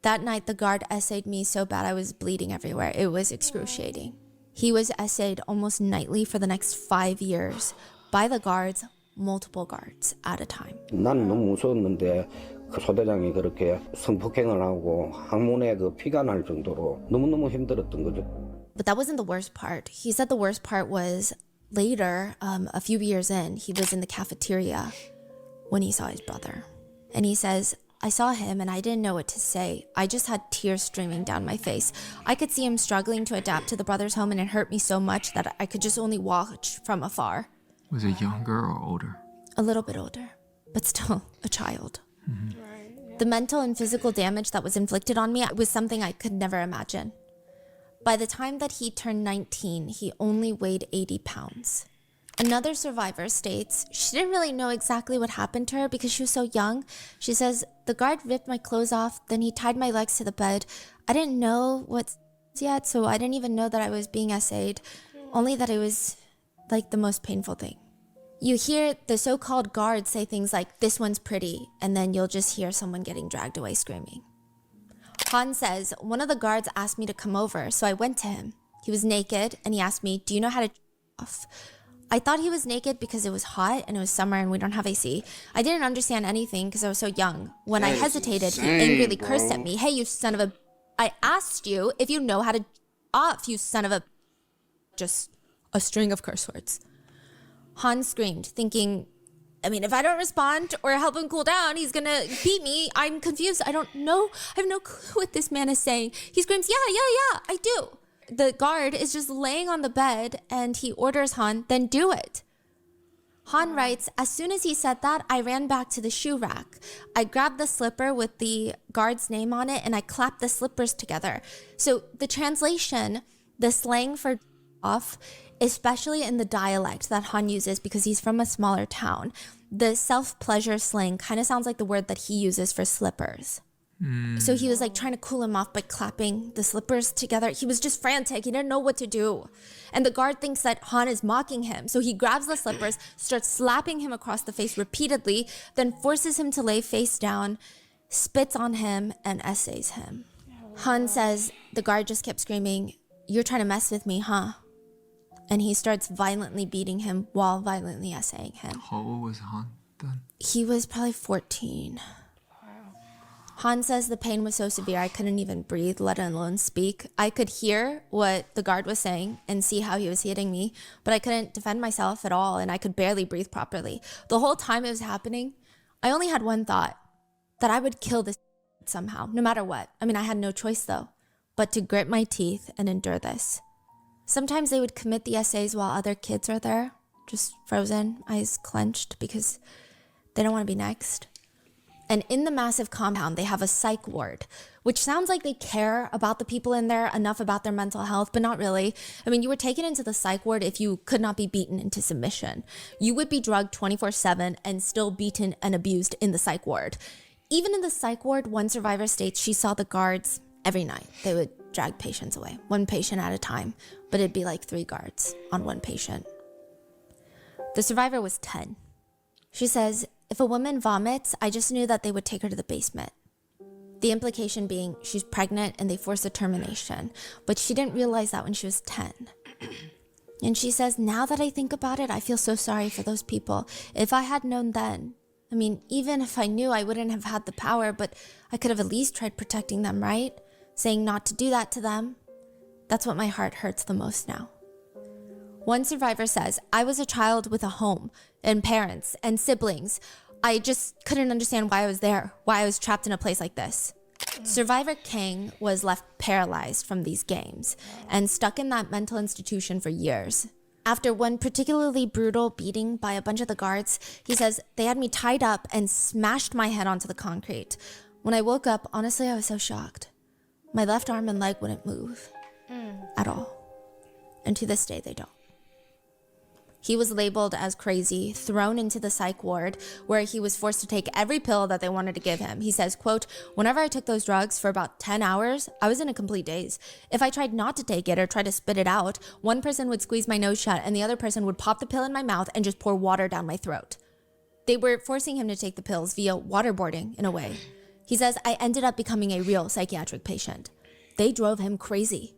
That night, the guard essayed me so bad I was bleeding everywhere. It was excruciating. He was essayed almost nightly for the next 5 years by the guards, multiple guards at a time. 나는 너무 무서웠는데 그 소대장이 그렇게 성폭행을 하고 항문에 그 피가 날 정도로 너무너무 힘들었던 거죠. But that wasn't the worst part. He said the worst part was later, a few years in, he was in the cafeteria when he saw his brother. And he says, I saw him and I didn't know what to say. I just had tears streaming down my face. I could see him struggling to adapt to the brothers' home, and it hurt me so much that I could just only watch from afar. Was it younger or older? A little bit older, but still a child. Mm-hmm. Right. The mental and physical damage that was inflicted on me was something I could never imagine. By the time that he turned 19, he only weighed 80 pounds. Another survivor states she didn't really know exactly what happened to her because she was so young. She says, the guard ripped my clothes off, then he tied my legs to the bed. I didn't know what yet, so I didn't even know that I was being essayed, only that it was like the most painful thing. You hear the so-called guards say things like, this one's pretty, and then you'll just hear someone getting dragged away screaming. Han says, one of the guards asked me to come over, so I went to him. He was naked, and he asked me, do you know how to off? I thought he was naked because it was hot and it was summer and we don't have AC. I didn't understand anything because I was so young. When I hesitated, he angrily cursed at me. Hey, you son of a... I asked you if you know how to off, you son of a... Just a string of curse words. Han screamed, thinking, I mean, if I don't respond or help him cool down, he's gonna beat me. I'm confused. I don't know. I have no clue what this man is saying. He screams, yeah, I do. The guard is just laying on the bed and he orders Han, then do it. Han writes, as soon as he said that, I ran back to the shoe rack. I grabbed the slipper with the guard's name on it and I clapped the slippers together. So the translation, the slang for off, especially in the dialect that Han uses because he's from a smaller town, the self-pleasure slang kind of sounds like the word that he uses for slippers. So he was like trying to cool him off by clapping the slippers together. He was just frantic. He didn't know what to do. And the guard thinks that Han is mocking him. So he grabs the slippers, starts slapping him across the face repeatedly, then forces him to lay face down, spits on him, and essays him. Han says the guard just kept screaming, you're trying to mess with me, huh? And he starts violently beating him while violently essaying him. How old was Han then? He was probably 14. Han says the pain was so severe I couldn't even breathe, let alone speak. I could hear what the guard was saying and see how he was hitting me, but I couldn't defend myself at all, and I could barely breathe properly. The whole time it was happening, I only had one thought, that I would kill this somehow, no matter what. I mean, I had no choice though, but to grit my teeth and endure this. Sometimes they would commit the essays while other kids are there, just frozen, eyes clenched, because they don't want to be next. And in the massive compound, they have a psych ward, which sounds like they care about the people in there, enough about their mental health, but not really. I mean, you were taken into the psych ward if you could not be beaten into submission. You would be drugged 24/7 and still beaten and abused in the psych ward. Even in the psych ward, one survivor states she saw the guards every night. They would drag patients away, one patient at a time, but it'd be like 3 guards on one patient. The survivor was 10. She says, if a woman vomits, I just knew that they would take her to the basement. The implication being she's pregnant and they force a termination, but she didn't realize that when she was 10. And she says, now that I think about it, I feel so sorry for those people. If I had known then, I mean, even if I knew, I wouldn't have had the power, but I could have at least tried protecting them, right? Saying not to do that to them. That's what my heart hurts the most now. One survivor says, I was a child with a home and parents and siblings. I just couldn't understand why I was there, why I was trapped in a place like this. Survivor Kang was left paralyzed from these games and stuck in that mental institution for years. After one particularly brutal beating by a bunch of the guards, he says, they had me tied up and smashed my head onto the concrete. When I woke up, honestly, I was so shocked. My left arm and leg wouldn't move at all. And to this day, they don't. He was labeled as crazy, thrown into the psych ward, where he was forced to take every pill that they wanted to give him. He says, quote, whenever I took those drugs for about 10 hours, I was in a complete daze. If I tried not to take it or try to spit it out, one person would squeeze my nose shut and the other person would pop the pill in my mouth and just pour water down my throat. They were forcing him to take the pills via waterboarding in a way. He says, I ended up becoming a real psychiatric patient. They drove him crazy.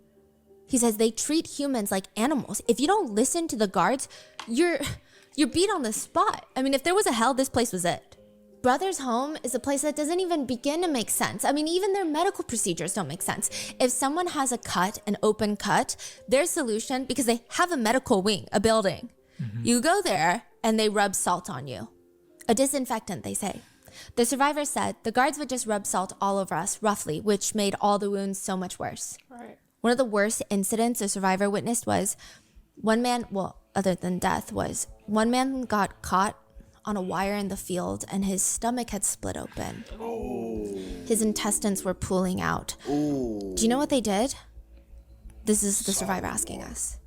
He says they treat humans like animals. If you don't listen to the guards, you're beat on the spot. I mean, if there was a hell, this place was it. Brother's home is a place that doesn't even begin to make sense. I mean, even their medical procedures don't make sense. If someone has a cut, an open cut, their solution, because they have a medical wing, a building, you go there and they rub salt on you. A disinfectant, they say. The survivor said the guards would just rub salt all over us, roughly, which made all the wounds so much worse. Right. One of the worst incidents a survivor witnessed was one man, well, other than death, was one man got caught on a wire in the field and his stomach had split open. His intestines were pooling out. Do you know what they did? This is the survivor asking us.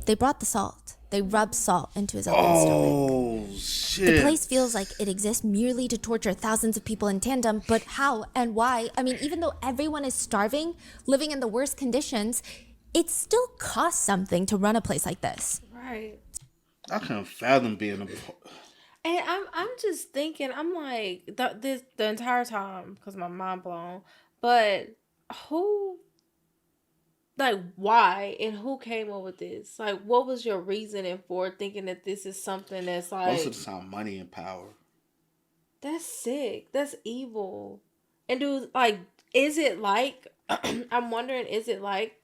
They brought the salt. They rub salt into his open stomach. Oh, shit. The place feels like it exists merely to torture thousands of people in tandem, but how and why? I mean, even though everyone is starving, living in the worst conditions, it still costs something to run a place like this. Right. I can't fathom being a... And I'm just thinking, I'm like, the entire time, because my mind blown, but who, like, why and who came up with this? Like, what was your reasoning for thinking that this is something that's like... Most of the time, money and power. That's sick. That's evil. And dude, like, is it like, I'm wondering, is it like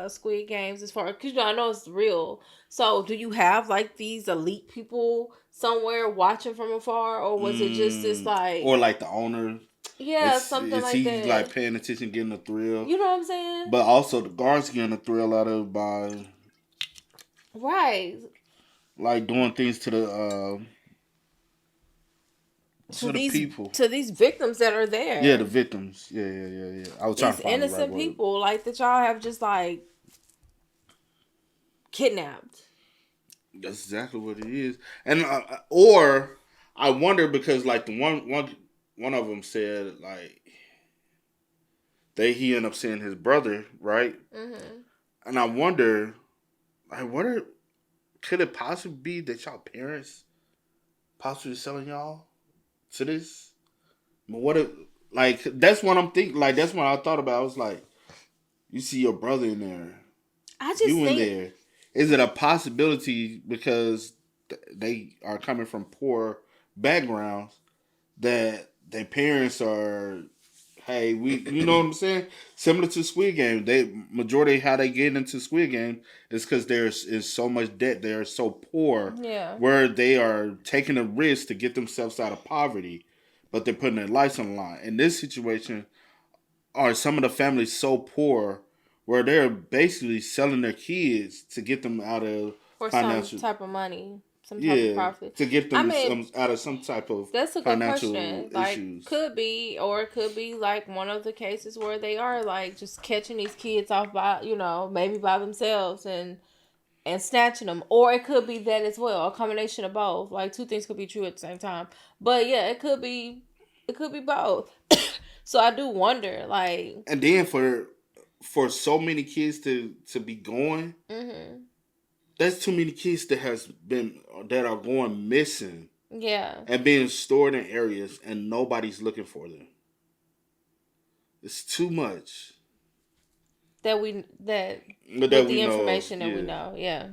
Squid Games as far, because I know it's real. So do you have like these elite people somewhere watching from afar, or was it just this like, or like the owner? Yeah, something like that. Is he like paying attention, getting a thrill? You know what I'm saying? But also the guards getting a thrill out of it by right, like doing things to the these people, to these victims that are there. Yeah, the victims. Yeah. I was trying to find innocent the right people word. like that y'all have just like kidnapped. That's exactly what it is. And or I wonder, because like the one of them said like he ended up seeing his brother, right? Mm-hmm. And I wonder, like, could it possibly be that y'all parents possibly selling y'all to this? But what if, like, that's what I'm thinking. Like, that's what I thought about. I was like, you see your brother in there, in there. Is it a possibility because they are coming from poor backgrounds that their parents are, hey, you know what I'm saying? Similar to Squid Game, majority how they get into Squid Game is because there is so much debt. They are so poor, where they are taking a risk to get themselves out of poverty, but they're putting their lives on the line. In this situation, are some of the families so poor where they're basically selling their kids to get them out of for financial some type of money, some type of profit, to get them out of some type of that's a good financial question. issues. Like, could be like one of the cases where they are like just catching these kids off by, maybe by themselves and snatching them, or it could be that as well, a combination of both. Like, two things could be true at the same time. But yeah, it could be both. So I do wonder, like, and then for so many kids to be going, mm-hmm. That's too many kids that are going missing. Yeah. And being stored in areas and nobody's looking for them. It's too much. With the information that we know, yeah.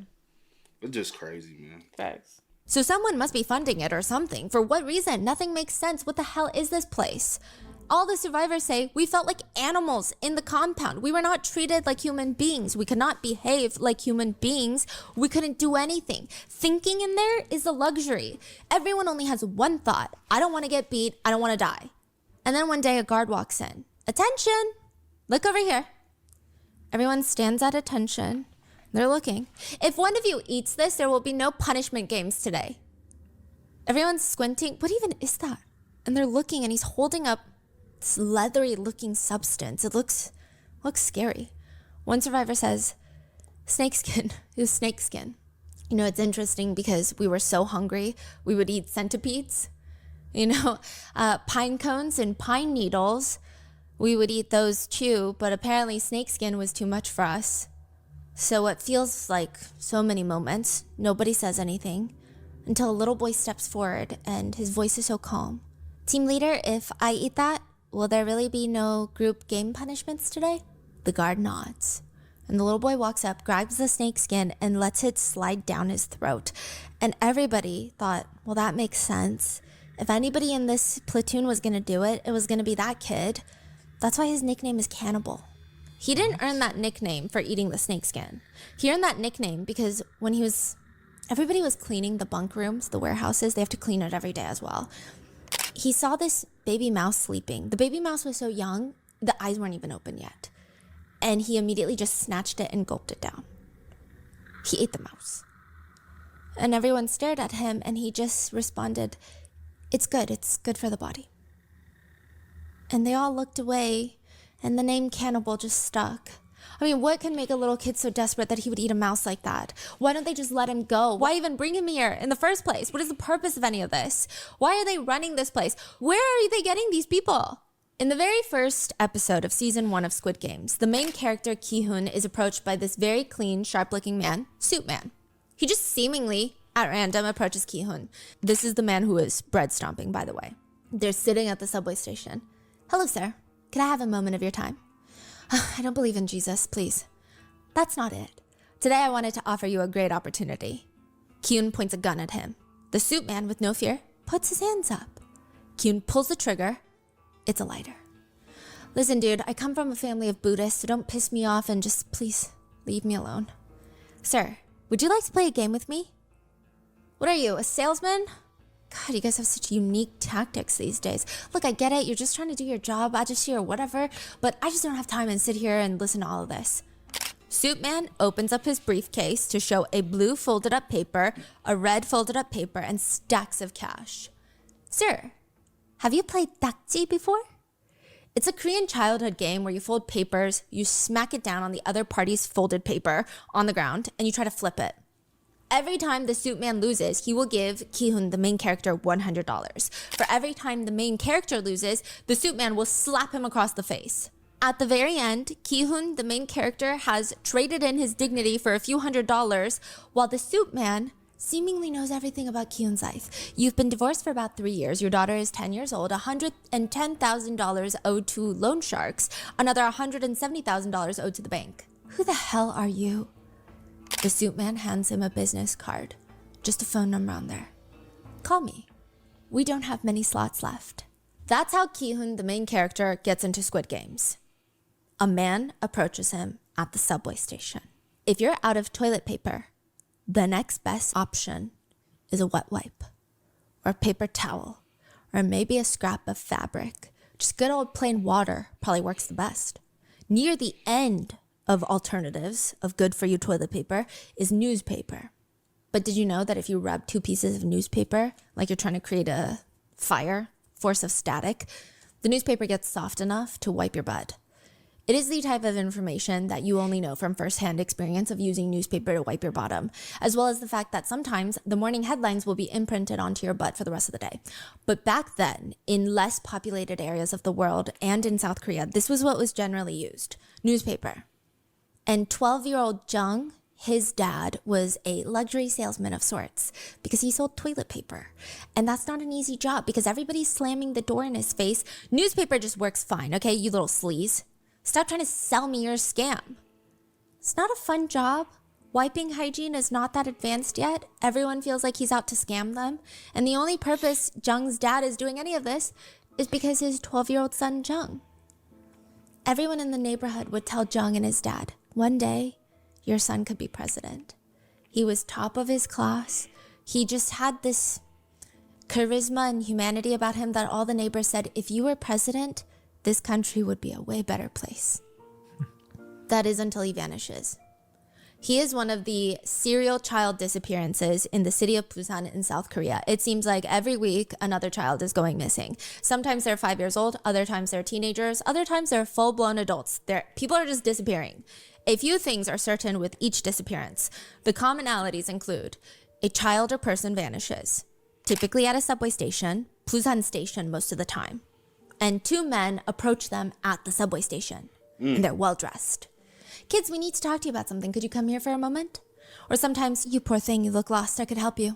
It's just crazy, man. Facts. So someone must be funding it or something. For what reason? Nothing makes sense. What the hell is this place? All the survivors say we felt like animals in the compound. We were not treated like human beings. We could not behave like human beings. We couldn't do anything. Thinking in there is a luxury. Everyone only has one thought. I don't want to get beat. I don't want to die. And then one day a guard walks in. Attention! Look over here. Everyone stands at attention. They're looking. If one of you eats this, there will be no punishment games today. Everyone's squinting. What even is that? And they're looking, and he's holding up this leathery looking substance. It looks scary. One survivor says, snakeskin. It was snakeskin. It's interesting because we were so hungry, we would eat centipedes, pine cones and pine needles. We would eat those too, but apparently snakeskin was too much for us. So it feels like so many moments, nobody says anything until a little boy steps forward and his voice is so calm. Team leader, if I eat that, will there really be no group game punishments today? The guard nods. And the little boy walks up, grabs the snake skin, and lets it slide down his throat. And everybody thought, well, that makes sense. If anybody in this platoon was going to do it, it was going to be that kid. That's why his nickname is Cannibal. He didn't earn that nickname for eating the snake skin. He earned that nickname because when everybody was cleaning the bunk rooms, the warehouses, they have to clean it every day as well. He saw this baby mouse sleeping. The baby mouse was so young, the eyes weren't even open yet. And he immediately just snatched it and gulped it down. He ate the mouse. And everyone stared at him, and he just responded, it's good for the body. And they all looked away, and the name Cannibal just stuck. I mean, what can make a little kid so desperate that he would eat a mouse like that? Why don't they just let him go? Why even bring him here in the first place? What is the purpose of any of this? Why are they running this place? Where are they getting these people? In the very first episode of season 1 of Squid Games, the main character, Ki-hoon, is approached by this very clean, sharp-looking man, Suit Man. He just seemingly, at random, approaches Ki-hoon. This is the man who is bread stomping, by the way. They're sitting at the subway station. Hello, sir. Can I have a moment of your time? I don't believe in Jesus, please. That's not it. Today I wanted to offer you a great opportunity. Ki-hoon points a gun at him. The Suit Man, with no fear, puts his hands up. Ki-hoon pulls the trigger. It's a lighter. Listen, dude, I come from a family of Buddhists, so don't piss me off and just please leave me alone. Sir, would you like to play a game with me? What are you, a salesman? God, you guys have such unique tactics these days. Look, I get it. You're just trying to do your job, adjuster or whatever, but I just don't have time and sit here and listen to all of this. Suit Man opens up his briefcase to show a blue folded up paper, a red folded up paper, and stacks of cash. Sir, have you played dakji before? It's a Korean childhood game where you fold papers, you smack it down on the other party's folded paper on the ground, and you try to flip it. Every time the Suit Man loses, he will give Ki-hoon, the main character, $100. For every time the main character loses, the Suit Man will slap him across the face. At the very end, Ki-hoon, the main character, has traded in his dignity for a few $100s, while the Suit Man seemingly knows everything about Ki-hoon's life. You've been divorced for about 3 years. Your daughter is 10 years old. $110,000 owed to loan sharks. Another $170,000 owed to the bank. Who the hell are you? The Suit Man hands him a business card. Just a phone number on there. Call me. We don't have many slots left. That's how Ki-hoon, the main character, gets into Squid Games. A man approaches him at the subway station. If you're out of toilet paper, the next best option is a wet wipe, or a paper towel, or maybe a scrap of fabric. Just good old plain water probably works the best. Near the end of alternatives of good for you toilet paper is newspaper. But did you know that if you rub 2 pieces of newspaper, like you're trying to create a fire, force of static, the newspaper gets soft enough to wipe your butt? It is the type of information that you only know from firsthand experience of using newspaper to wipe your bottom, as well as the fact that sometimes the morning headlines will be imprinted onto your butt for the rest of the day. But back then, in less populated areas of the world and in South Korea, this was what was generally used, newspaper. And 12-year-old Jung, his dad, was a luxury salesman of sorts because he sold toilet paper. And that's not an easy job because everybody's slamming the door in his face. Newspaper just works fine, okay, you little sleaze. Stop trying to sell me your scam. It's not a fun job. Wiping hygiene is not that advanced yet. Everyone feels like he's out to scam them. And the only purpose Jung's dad is doing any of this is because his 12-year-old son, Jung. Everyone in the neighborhood would tell Jung and his dad, one day, your son could be president. He was top of his class. He just had this charisma and humanity about him that all the neighbors said, if you were president, this country would be a way better place. That is until he vanishes. He is one of the serial child disappearances in the city of Busan in South Korea. It seems like every week another child is going missing. Sometimes they're 5 years old, other times they're teenagers, other times they're full-blown adults. People are just disappearing. A few things are certain with each disappearance. The commonalities include a child or person vanishes, typically at a subway station, Busan station most of the time. And 2 men approach them at the subway station. And they're well-dressed. Kids, we need to talk to you about something. Could you come here for a moment? Or sometimes, you poor thing, you look lost, I could help you.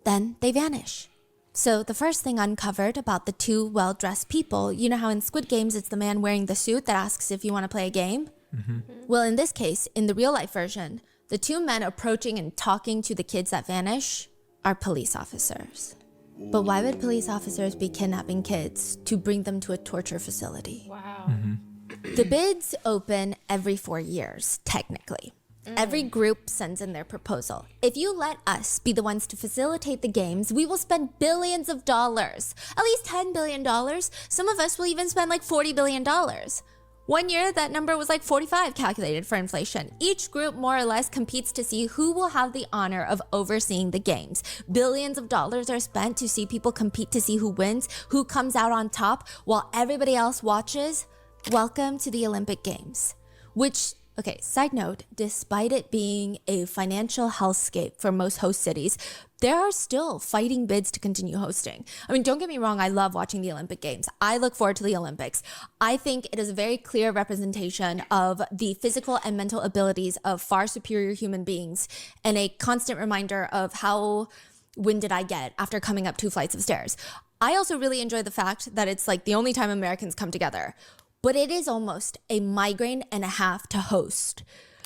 Then they vanish. So the first thing uncovered about the 2 well-dressed people, you know how in Squid Games it's the man wearing the suit that asks if you want to play a game? Mm-hmm. Well, in this case, in the real-life version, the 2 men approaching and talking to the kids that vanish are police officers. But why would police officers be kidnapping kids to bring them to a torture facility? Wow. Mm-hmm. The bids open every 4 years, technically. Every group sends in their proposal. If you let us be the ones to facilitate the games, we will spend billions of dollars. At least $10 billion. Some of us will even spend like $40 billion. 1 year, that number was like 45 calculated for inflation. Each group more or less competes to see who will have the honor of overseeing the games. Billions of dollars are spent to see people compete to see who wins, who comes out on top, while everybody else watches. Welcome to the Olympic Games, which Okay, side note, despite it being a financial hellscape for most host cities, there are still fighting bids to continue hosting. I mean, don't get me wrong, I love watching the Olympic Games. I look forward to the Olympics. I think it is a very clear representation of the physical and mental abilities of far superior human beings and a constant reminder of how winded I get after coming up 2 flights of stairs. I also really enjoy the fact that it's like the only time Americans come together. But it is almost a migraine and a half to host.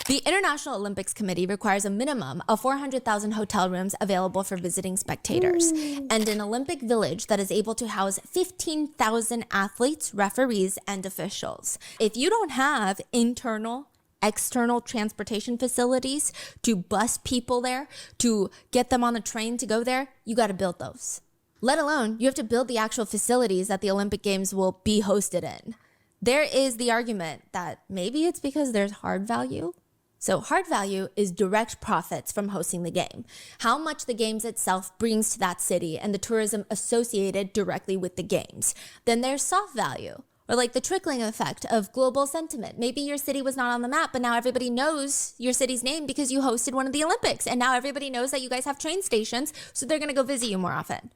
The International Olympics Committee requires a minimum of 400,000 hotel rooms available for visiting spectators, and an Olympic village that is able to house 15,000 athletes, referees, and officials. If you don't have internal, external transportation facilities to bus people there, to get them on a train to go there, you got to build those. Let alone, you have to build the actual facilities that the Olympic Games will be hosted in. There is the argument that maybe it's because there's hard value. So hard value is direct profits from hosting the game. How much the games itself brings to that city and the tourism associated directly with the games. Then there's soft value, or like the trickling effect of global sentiment. Maybe your city was not on the map, but now everybody knows your city's name because you hosted one of the Olympics. And now everybody knows that you guys have train stations, so they're going to go visit you more often.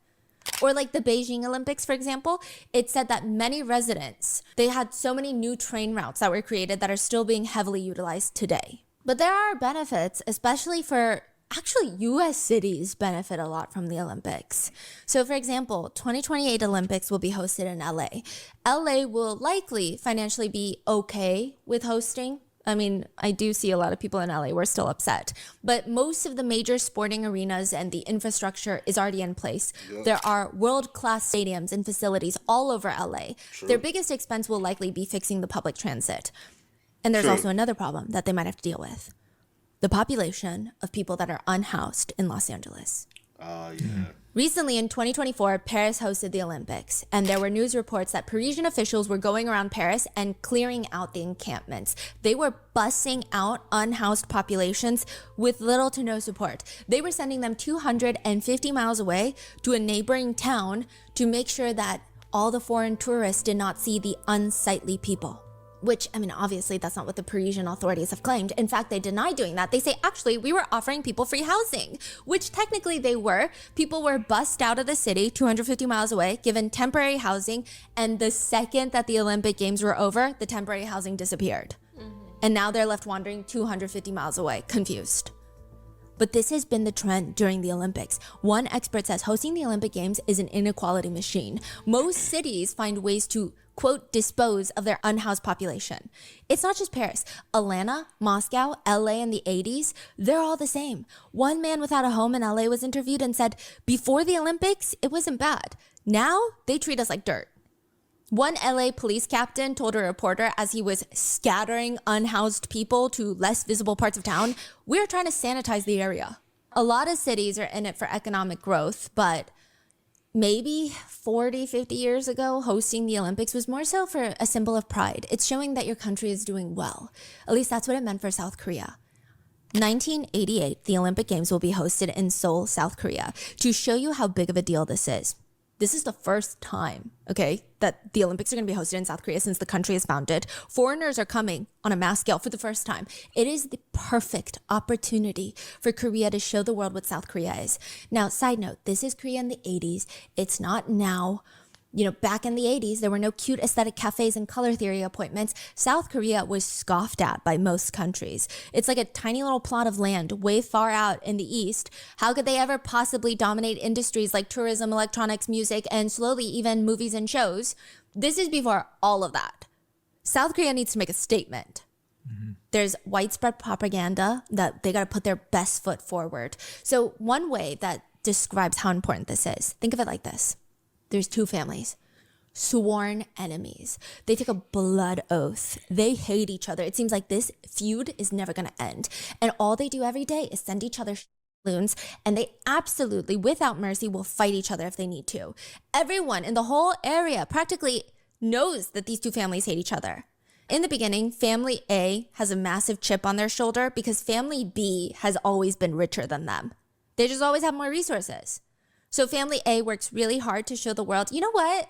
Or like the Beijing Olympics, for example, it said that many residents, they had so many new train routes that were created that are still being heavily utilized today. But there are benefits, especially for actually US cities benefit a lot from the Olympics. So for example, 2028 Olympics will be hosted in LA. LA will likely financially be okay with hosting. I mean, I do see a lot of people in LA, we're still upset. But most of the major sporting arenas and the infrastructure is already in place. Yep. There are world-class stadiums and facilities all over LA. True. Their biggest expense will likely be fixing the public transit. And there's also another problem that they might have to deal with. The population of people that are unhoused in Los Angeles. Recently, in 2024, Paris hosted the Olympics, and there were news reports that Parisian officials were going around Paris and clearing out the encampments. They were bussing out unhoused populations with little to no support. They were sending them 250 miles away to a neighboring town to make sure that all the foreign tourists did not see the unsightly people. Which, I mean, obviously that's not what the Parisian authorities have claimed. In fact, they deny doing that. They say, actually, we were offering people free housing, which technically they were. People were bussed out of the city 250 miles away, given temporary housing. And the second that the Olympic Games were over, the temporary housing disappeared. And now they're left wandering 250 miles away, confused. But this has been the trend during the Olympics. One expert says hosting the Olympic Games is an inequality machine. Most cities find ways to, quote, dispose of their unhoused population. It's not just Paris. Atlanta, Moscow, LA in the 80s, they're all the same. One man without a home in LA was interviewed and said, before the Olympics, it wasn't bad. Now, they treat us like dirt. One LA police captain told a reporter as he was scattering unhoused people to less visible parts of town, we're trying to sanitize the area. A lot of cities are in it for economic growth, but maybe 40, 50 years ago, hosting the Olympics was more so for a symbol of pride. It's showing that your country is doing well. At least that's what it meant for South Korea. 1988, the Olympic Games will be hosted in Seoul, South Korea. To show you how big of a deal this is the first time, okay, that the Olympics are going to be hosted in South Korea since the country is founded. Foreigners are coming on a mass scale for the first time. It is the perfect opportunity for Korea to show the world what South Korea is. Now, side note, this is Korea in the 80s. It's not now. You know, back in the 80s, there were no cute aesthetic cafes and color theory appointments. South Korea was scoffed at by most countries. It's like a tiny little plot of land way far out in the east. How could they ever possibly dominate industries like tourism, electronics, music, and slowly even movies and shows? This is before all of that. South Korea needs to make a statement. There's widespread propaganda that they got to put their best foot forward. So one way that describes how important this is, think of it like this. There's two families, sworn enemies. They take a blood oath. They hate each other. It seems like this feud is never going to end. And all they do every day is send each other balloons, and they absolutely, without mercy, will fight each other if they need to. Everyone in the whole area practically knows that these two families hate each other. In the beginning, family A has a massive chip on their shoulder because family B has always been richer than them. They just always have more resources. So family A works really hard to show the world, you know what?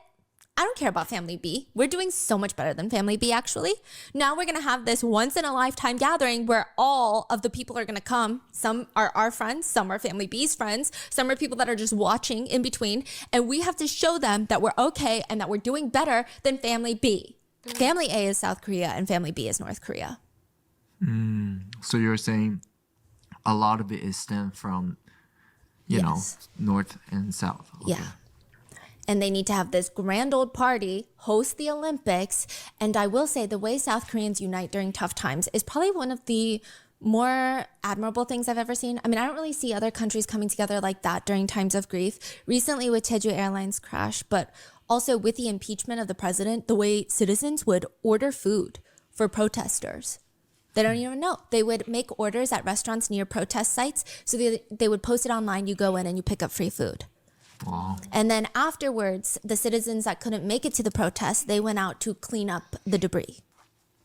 I don't care about Family B. We're doing so much better than Family B, actually. Now we're going to have this once in a lifetime gathering where all of the people are going to come. Some are our friends, some are Family B's friends, some are people that are just watching in between. And we have to show them that we're okay and that we're doing better than Family B. Family A is South Korea and Family B is North Korea. So you're saying a lot of it is stemmed from, you know, North and South. Okay. Yeah. And they need to have this grand old party, host the Olympics. And I will say the way South Koreans unite during tough times is probably one of the more admirable things I've ever seen. I mean, I don't really see other countries coming together like that during times of grief. Recently with Jeju Airlines crash, but also with the impeachment of the president, the way citizens would order food for protesters. They don't even know. They would make orders at restaurants near protest sites. So they would post it online. You go in and you pick up free food. Wow. And then afterwards, the citizens that couldn't make it to the protest, they went out to clean up the debris.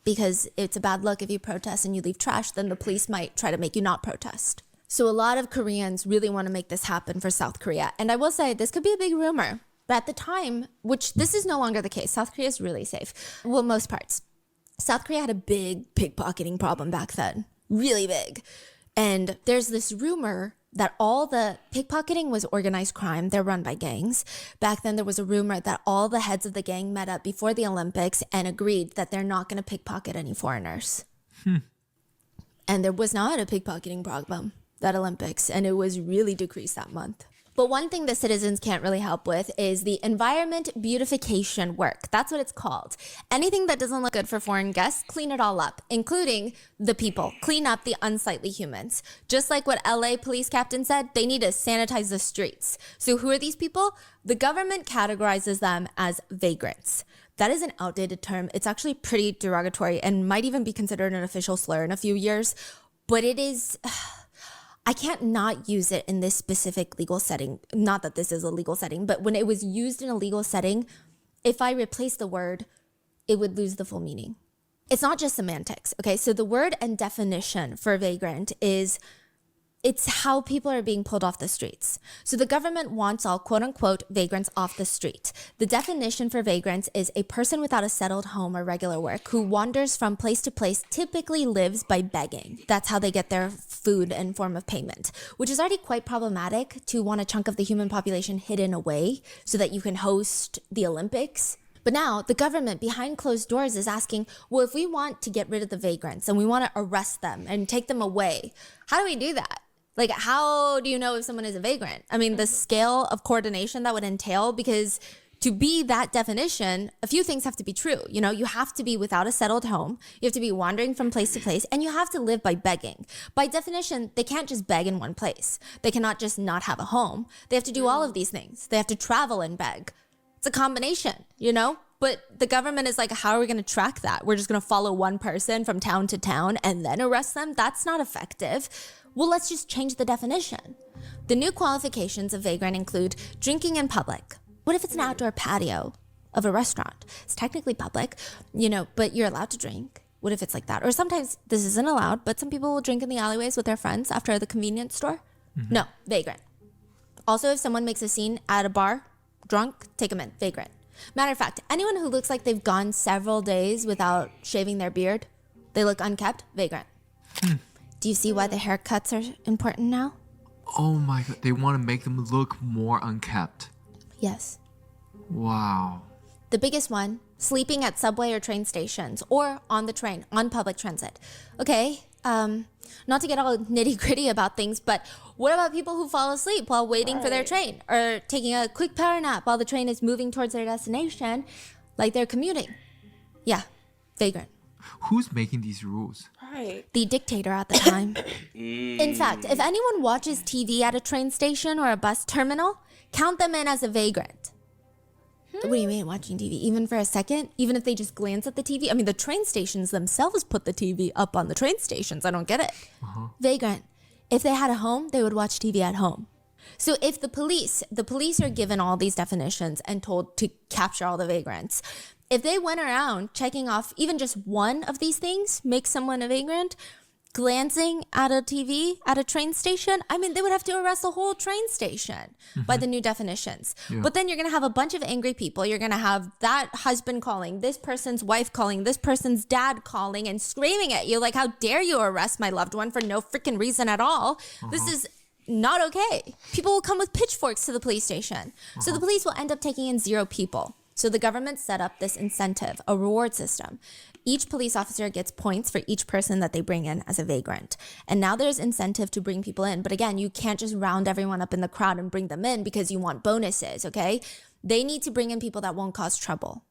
Because it's a bad look if you protest and you leave trash, then the police might try to make you not protest. So a lot of Koreans really want to make this happen for South Korea. And I will say, this could be a big rumor. But at the time, which this is no longer the case, South Korea is really safe. Well, most parts. South Korea had a big pickpocketing problem back then. Really big. And there's this rumor that all the pickpocketing was organized crime. They're run by gangs. Back then, there was a rumor that all the heads of the gang met up before the Olympics and agreed that they're not going to pickpocket any foreigners. And there was not a pickpocketing problem that Olympics, and it was really decreased that month. But one thing that citizens can't really help with is the environment beautification work. That's what it's called. Anything that doesn't look good for foreign guests, clean it all up, including the people. Clean up the unsightly humans. Just like what LA police captain said, they need to sanitize the streets. So who are these people? The government categorizes them as vagrants. That is an outdated term. It's actually pretty derogatory and might even be considered an official slur in a few years. But it is... I can't not use it in this specific legal setting. Not that this is a legal setting, but when it was used in a legal setting, if I replace the word, it would lose the full meaning. It's not just semantics, okay? So the word and definition for vagrant is, it's how people are being pulled off the streets. So the government wants all quote unquote vagrants off the street. The definition for vagrants is a person without a settled home or regular work who wanders from place to place, typically lives by begging. That's how they get their food and form of payment, which is already quite problematic to want a chunk of the human population hidden away so that you can host the Olympics. But now the government behind closed doors is asking, well, if we want to get rid of the vagrants and we want to arrest them and take them away, how do we do that? Like, how do you know if someone is a vagrant? I mean, the scale of coordination that would entail, because to be that definition, a few things have to be true. You know, you have to be without a settled home. You have to be wandering from place to place, and you have to live by begging. By definition, they can't just beg in one place. They cannot just not have a home. They have to do all of these things. They have to travel and beg. It's a combination, you know? But the government is like, how are we going to track that? We're just going to follow one person from town to town and then arrest them? That's not effective. Well, let's just change the definition. The new qualifications of vagrant include drinking in public. What if it's an outdoor patio of a restaurant? It's technically public, you know, but you're allowed to drink. What if it's like that? Or sometimes this isn't allowed, but some people will drink in the alleyways with their friends after the convenience store. No, vagrant. Also, if someone makes a scene at a bar, drunk, take them in, vagrant. Matter of fact, anyone who looks like they've gone several days without shaving their beard, they look unkept, vagrant. Do you see why the haircuts are important now? Oh my god, they want to make them look more unkept. Yes. Wow. The biggest one, sleeping at subway or train stations or on the train, on public transit. Okay, not to get all nitty gritty about things, but what about people who fall asleep while waiting for their train or taking a quick power nap while the train is moving towards their destination, like they're commuting? Yeah, vagrant. Who's making these rules? Right. The dictator at the time. In fact, if anyone watches TV at a train station or a bus terminal, count them in as a vagrant. What do you mean watching TV? Even for a second? Even if they just glance at the TV? I mean, the train stations themselves put the TV up on the train stations. I don't get it. Vagrant. If they had a home, they would watch TV at home. So if the police are given all these definitions and told to capture all the vagrants, if they went around checking off even just one of these things, make someone a vagrant, glancing at a TV at a train station, I mean, they would have to arrest the whole train station by the new definitions. Yeah. But then you're going to have a bunch of angry people. You're going to have that husband calling, this person's wife calling, this person's dad calling and screaming at you like, how dare you arrest my loved one for no freaking reason at all? This is not okay. People will come with pitchforks to the police station. So the police will end up taking in 0 people. So the government set up this incentive, a reward system. Each police officer gets points for each person that they bring in as a vagrant. And now there's incentive to bring people in. But again, you can't just round everyone up in the crowd and bring them in because you want bonuses, okay? They need to bring in people that won't cause trouble.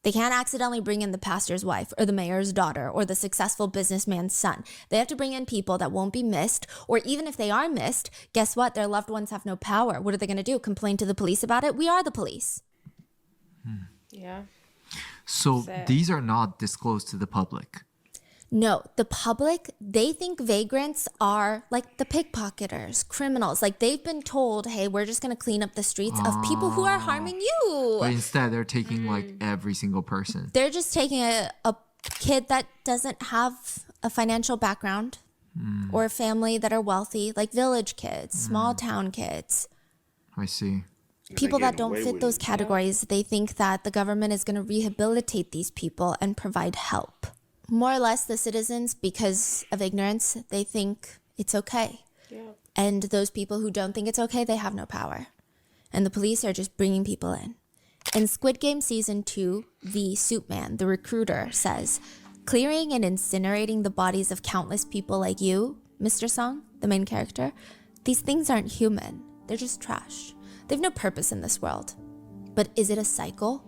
They can't accidentally bring in the pastor's wife or the mayor's daughter or the successful businessman's son. They have to bring in people that won't be missed, or even if they are missed, guess what? Their loved ones have no power. What are they going to do? Complain to the police about it? We are the police. Yeah. So Sad. these are not disclosed to the public. No, the public, they think vagrants are like the pickpocketers, criminals. Like they've been told, hey, we're just going to clean up the streets of people who are harming you. But instead, they're taking like every single person. They're just taking a kid that doesn't have a financial background or a family that are wealthy, like village kids, small town kids. I see. People that getting don't away fit with those it. categories, they think that the government is going to rehabilitate these people and provide help. More or less, the citizens, because of ignorance, they think it's okay. Yeah. And those people who don't think it's okay, they have no power. And the police are just bringing people in. In Squid Game Season 2, the suit man, the recruiter, says, clearing and incinerating the bodies of countless people like you, Mr. Song, the main character, these things aren't human. They're just trash. They have no purpose in this world. But is it a cycle?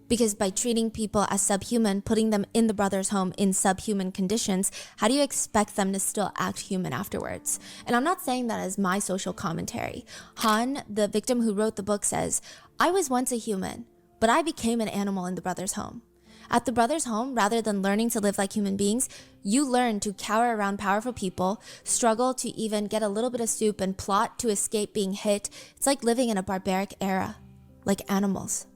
Because by treating people as subhuman, putting them in the brother's home in subhuman conditions, how do you expect them to still act human afterwards? And I'm not saying that as my social commentary. Han, the victim who wrote the book, says, I was once a human, but I became an animal in the brother's home. At the brother's home, rather than learning to live like human beings, you learn to cower around powerful people, struggle to even get a little bit of soup, and plot to escape being hit. It's like living in a barbaric era, like animals.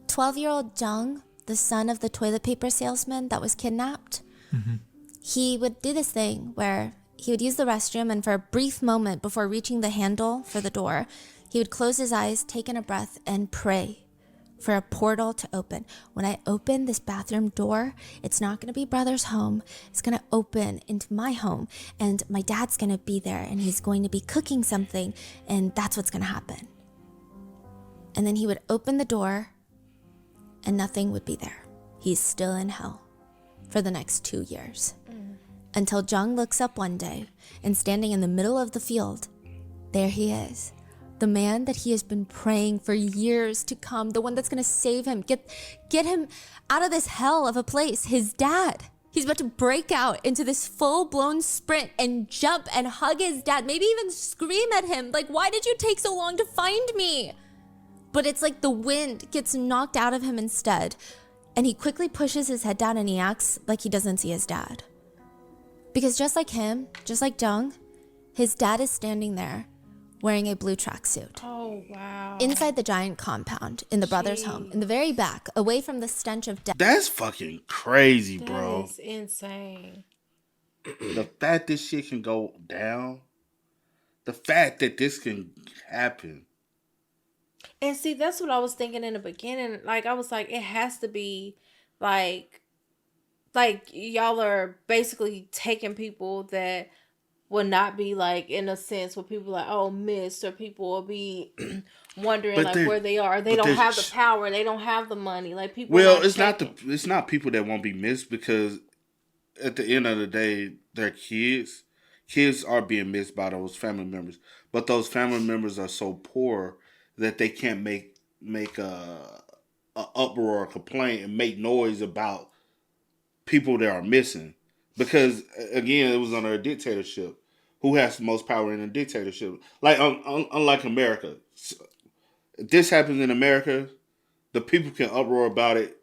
12-year-old Jung, the son of the toilet paper salesman that was kidnapped, he would do this thing where he would use the restroom, and for a brief moment before reaching the handle for the door, he would close his eyes, take in a breath, and pray for a portal to open. When I open this bathroom door, it's not going to be brother's home. It's going to open into my home, and my dad's going to be there, and he's going to be cooking something, and that's what's going to happen. And then he would open the door, and nothing would be there. He's still in hell for the next 2 years. Until Jung looks up one day, and standing in the middle of the field, there he is. The man that he has been praying for years to come, the one that's going to save him, get him out of this hell of a place, his dad. He's about to break out into this full-blown sprint and jump and hug his dad, maybe even scream at him, like, why did you take so long to find me? But it's like the wind gets knocked out of him instead, and he quickly pushes his head down and he acts like he doesn't see his dad. Because just like him, just like Jung, his dad is standing there wearing a blue tracksuit. Oh, wow. Inside the giant compound, in the brother's home, in the very back, away from the stench of death. That's fucking crazy, bro. That is insane. The fact this shit can go down, the fact that this can happen. And see, that's what I was thinking in the beginning. Like, I was like, it has to be like y'all are basically taking people that will not be like, in a sense, where people like, oh, missed, or people will be wondering But like there- where they are. They but don't there's- have the power. They don't have the money. Like, people. Well, are it's not checking. it's not people that won't be missed, because at the end of the day, they're kids. Kids are being missed by those family members, but those family members are so poor that they can't make a uproar or complaint and make noise about people that are missing, because again, it was under a dictatorship. Who has the most power in a dictatorship? Like unlike America, if this happens in America, the people can uproar about it,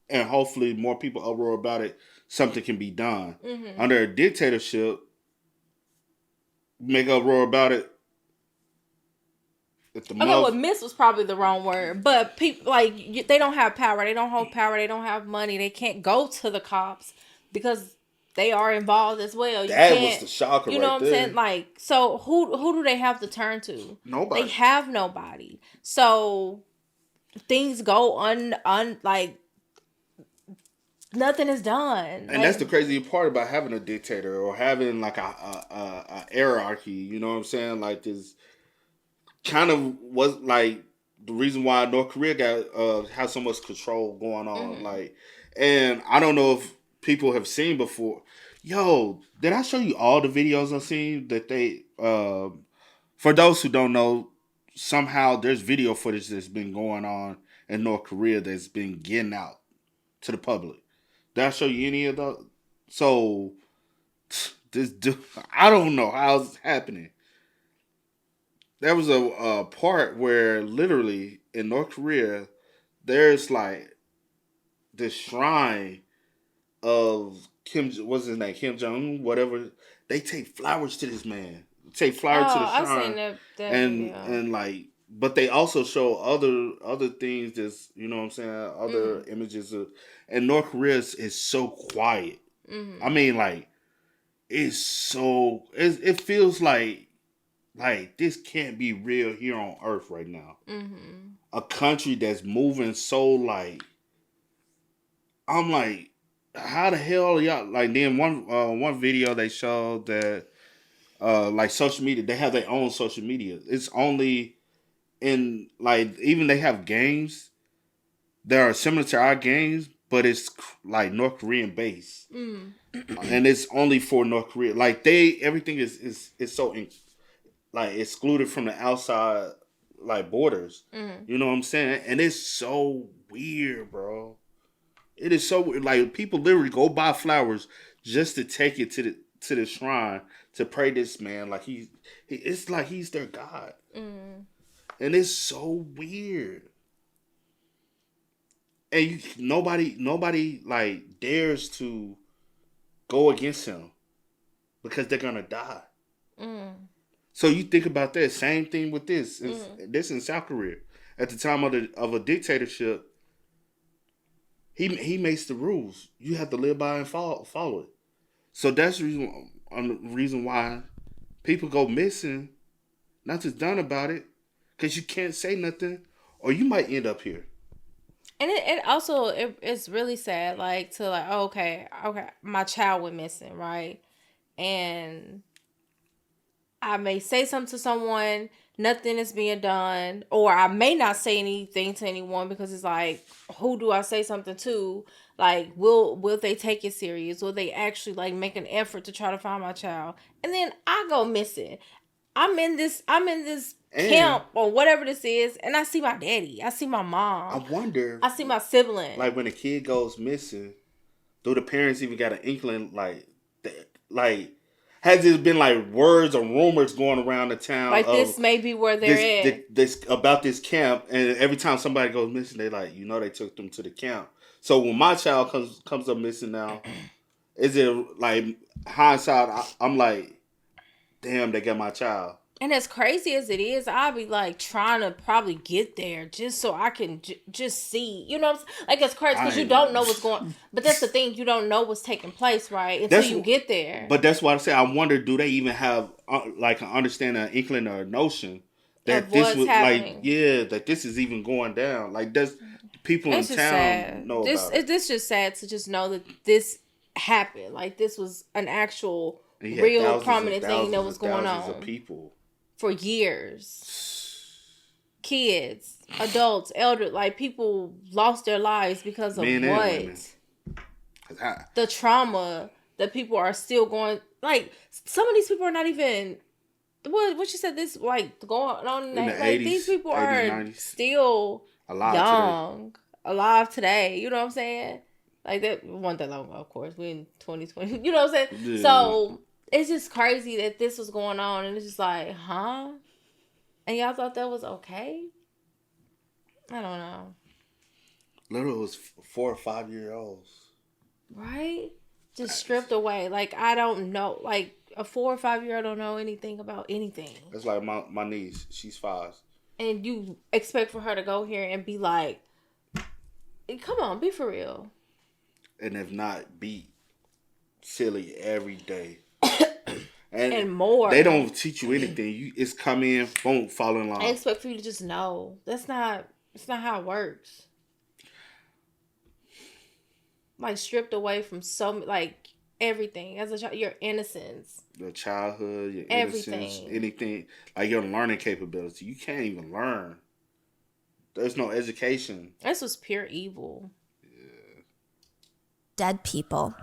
and hopefully more people uproar about it, something can be done. Under a dictatorship, make uproar about it. If the Okay, well, miss was probably the wrong word, but people like they don't have power. They don't hold power. They don't have money. They can't go to the cops because they are involved as well. That was the shocker. You know right what I'm there. saying? Like, so who do they have to turn to? Nobody. They have nobody. So things go like nothing is done. And that's the crazy part about having a dictator or having like a hierarchy. You know what I'm saying? Like this kind of was like the reason why North Korea got has so much control going on. Like, and I don't know if people have seen before. Yo, did I show you all the videos I've seen that they? For those who don't know, somehow there's video footage that's been going on in North Korea that's been getting out to the public. Did I show you any of those? So this dude, I don't know how it's happening. There was a part where literally in North Korea, there's like this shrine of what's his name, Kim Jong-un, whatever. They take flowers to this man. Take flowers to the shrine. I've seen that video. And like, but they also show other things that's, you know what I'm saying, other images of, and North Korea is so quiet. I mean, like, it feels like this can't be real here on Earth right now. A country that's moving so like, I'm like, how the hell are y'all? Like, then one video they showed that like social media, they have their own social media. It's only in like, even they have games that are similar to our games, but it's like North Korean based, and it's only for North Korea. Like everything is so like excluded from the outside like borders. You know what I'm saying? And it's so weird, bro. It is so weird. Like, people literally go buy flowers just to take it to the shrine to pray this man. Like it's like he's their god, and it's so weird. And nobody like dares to go against him because they're gonna die. So you think about that. Same thing with this. This in South Korea at the time of a dictatorship. He makes the rules. You have to live by and follow it. So that's the reason why people go missing. Nothing's done about it because you can't say nothing, or you might end up here. And it also it's really sad, like, to like, oh, okay, my child went missing, right? And I may say something to someone, nothing is being done, or I may not say anything to anyone because it's like, who do I say something to? Like, will they take it serious? Will they actually like make an effort to try to find my child? And then I go missing. I'm in this camp or whatever this is, and I see my daddy. I see my mom. I wonder. I see my sibling. Like, when a kid goes missing, do the parents even got an inkling like has there been like words or rumors going around the town? Like, this may be where they're at. This about this camp, and every time somebody goes missing, they like, they took them to the camp. So when my child comes up missing now, is it like hindsight? I'm like, damn, they got my child. And as crazy as it is, I'll be like trying to probably get there just so I can just see. You know what I'm saying? Like, it's crazy because you don't know what's going on. But that's the thing. You don't know what's taking place, right? Until you get there. But that's why I say, I wonder, do they even have like an understanding, an inkling, or a notion that this was happening. That this is even going down? Like, does people in town know about it? It's just sad to just know that this happened. Like, this was an actual real prominent thing that was going on. Of people. For years. Kids, adults, elder, like, people lost their lives because of what? The trauma that people are still going, like, some of these people are not even, what you said, this, like, going on in the 80s, these people 80s, are 90s. Still alive today. You know what I'm saying? Like, that wasn't that long ago, of course. We're in 2020. You know what I'm saying? Yeah. So it's just crazy that this was going on, and it's just like, huh? And y'all thought that was okay? I don't know. Literally, it was 4 or 5 year olds. Right? Just stripped away. Like, I don't know. Like, a 4 or 5 year old don't know anything about anything. It's like my niece. She's 5. And you expect for her to go here and be like, come on, be for real. And if not, beat. silly every day. And more. They don't teach you anything. It's come in, boom, fall in line. I expect for you to just know. It's not how it works. Like stripped away from everything as a child, your innocence, Your childhood, your everything. innocence, anything, like your learning capability. You can't even learn. There's no education. This was pure evil. Dead people.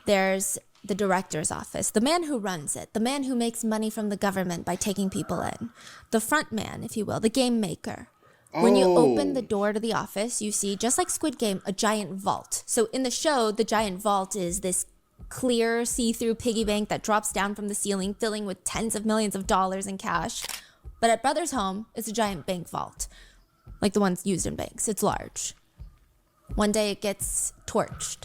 There's the director's office, the man who runs it, the man who makes money from the government by taking people in, the front man, if you will, the game maker. When you open the door to the office, you see, just like Squid Game, a giant vault. So in the show, the giant vault is this clear, see-through piggy bank that drops down from the ceiling, filling with tens of millions of dollars in cash. But at Brother's home, it's a giant bank vault, like the ones used in banks. It's large. One day it gets torched,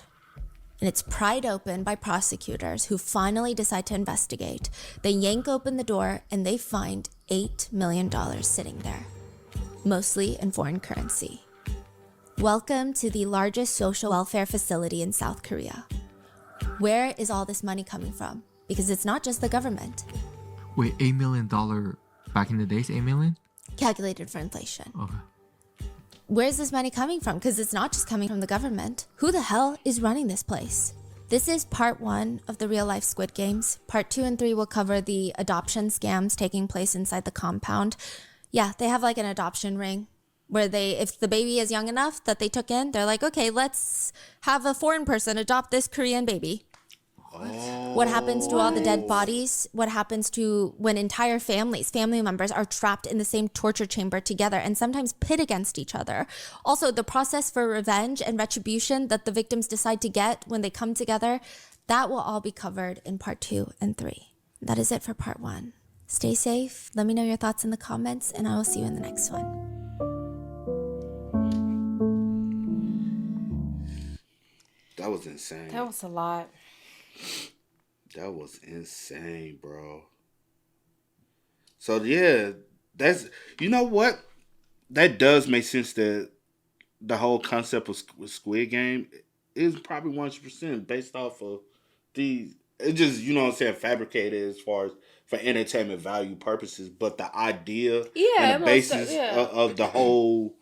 and it's pried open by prosecutors who finally decide to investigate. They yank open the door, and they find $8 million sitting there, mostly in foreign currency. Welcome to the largest social welfare facility in South Korea. Where is all this money coming from? Because it's not just the government. Wait, $8 million back in the days, 8 million? Calculated for inflation. Okay. Where's this money coming from? Because it's not just coming from the government. Who the hell is running this place? This is part 1 of the real-life Squid Games. Part 2 and 3 will cover the adoption scams taking place inside the compound. Yeah, they have like an adoption ring where if the baby is young enough that they took in, they're like, okay, let's have a foreign person adopt this Korean baby. What happens to all the dead bodies? What happens to when entire family members are trapped in the same torture chamber together and sometimes pit against each other? Also, the process for revenge and retribution that the victims decide to get when they come together, that will all be covered in part 2 and 3. That is it for part 1. Stay safe. Let me know your thoughts in the comments, and I will see you in the next one. That was insane. That was a lot. That was insane, bro. So yeah, that's, you know what? That does make sense that the whole concept of Squid Game is probably 100% based off of these. It just, you know what I'm saying, fabricated as far as for entertainment value purposes, but the idea and the basis of the whole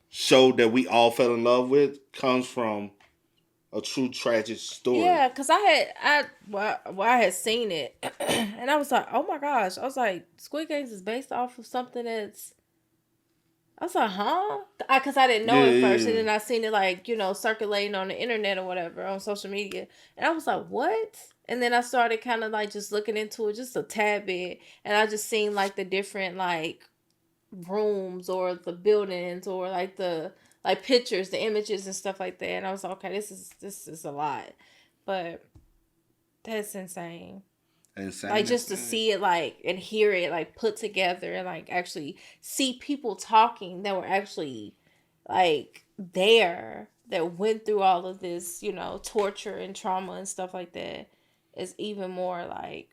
show that we all fell in love with comes from a true tragic story. Yeah, because I had seen it, and I was like, oh my gosh. I was like, Squid Games is based off of something that's... I was like, huh? Because I didn't know at first, and then I seen it like, you know, circulating on the internet or whatever, on social media. And I was like, what? And then I started kind of like just looking into it just a tad bit, and I just seen like the different like rooms or the buildings or like the... like pictures, the images and stuff like that. And I was like, okay, this is a lot. But that's insane. Like just to see it like and hear it like put together and like actually see people talking that were actually like there, that went through all of this, you know, torture and trauma and stuff like that, is even more like,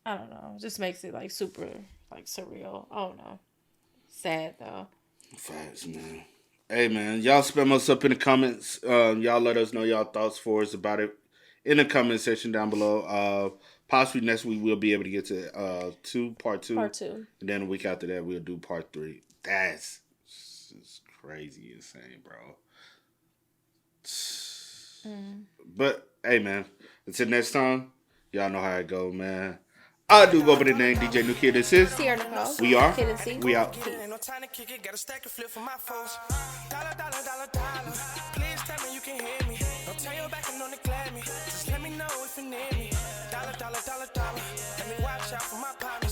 I don't know, just makes it like super like surreal. I don't know. Sad though. Facts, man. Hey, man, y'all spam us up in the comments. Y'all let us know y'all thoughts for us about it in the comment section down below. Possibly next week we'll be able to get to part two. Part 2. And then a week after that we'll do part 3. That's just crazy insane, bro. But hey, man, until next time, y'all know how it go, man. I do go by the name DJ New Kid. This is Sierra Nicole. We are. Kid and C. We out. Ain't no time to kick it, gotta stack a flip for my foes. Dollar, dollar, dollar, dollar. Please tell me you can hear me. Don't turn your back and don't neglect me. Just let me know if you need me. Dollar, dollar, dollar, dollar. Let me watch out for my partner.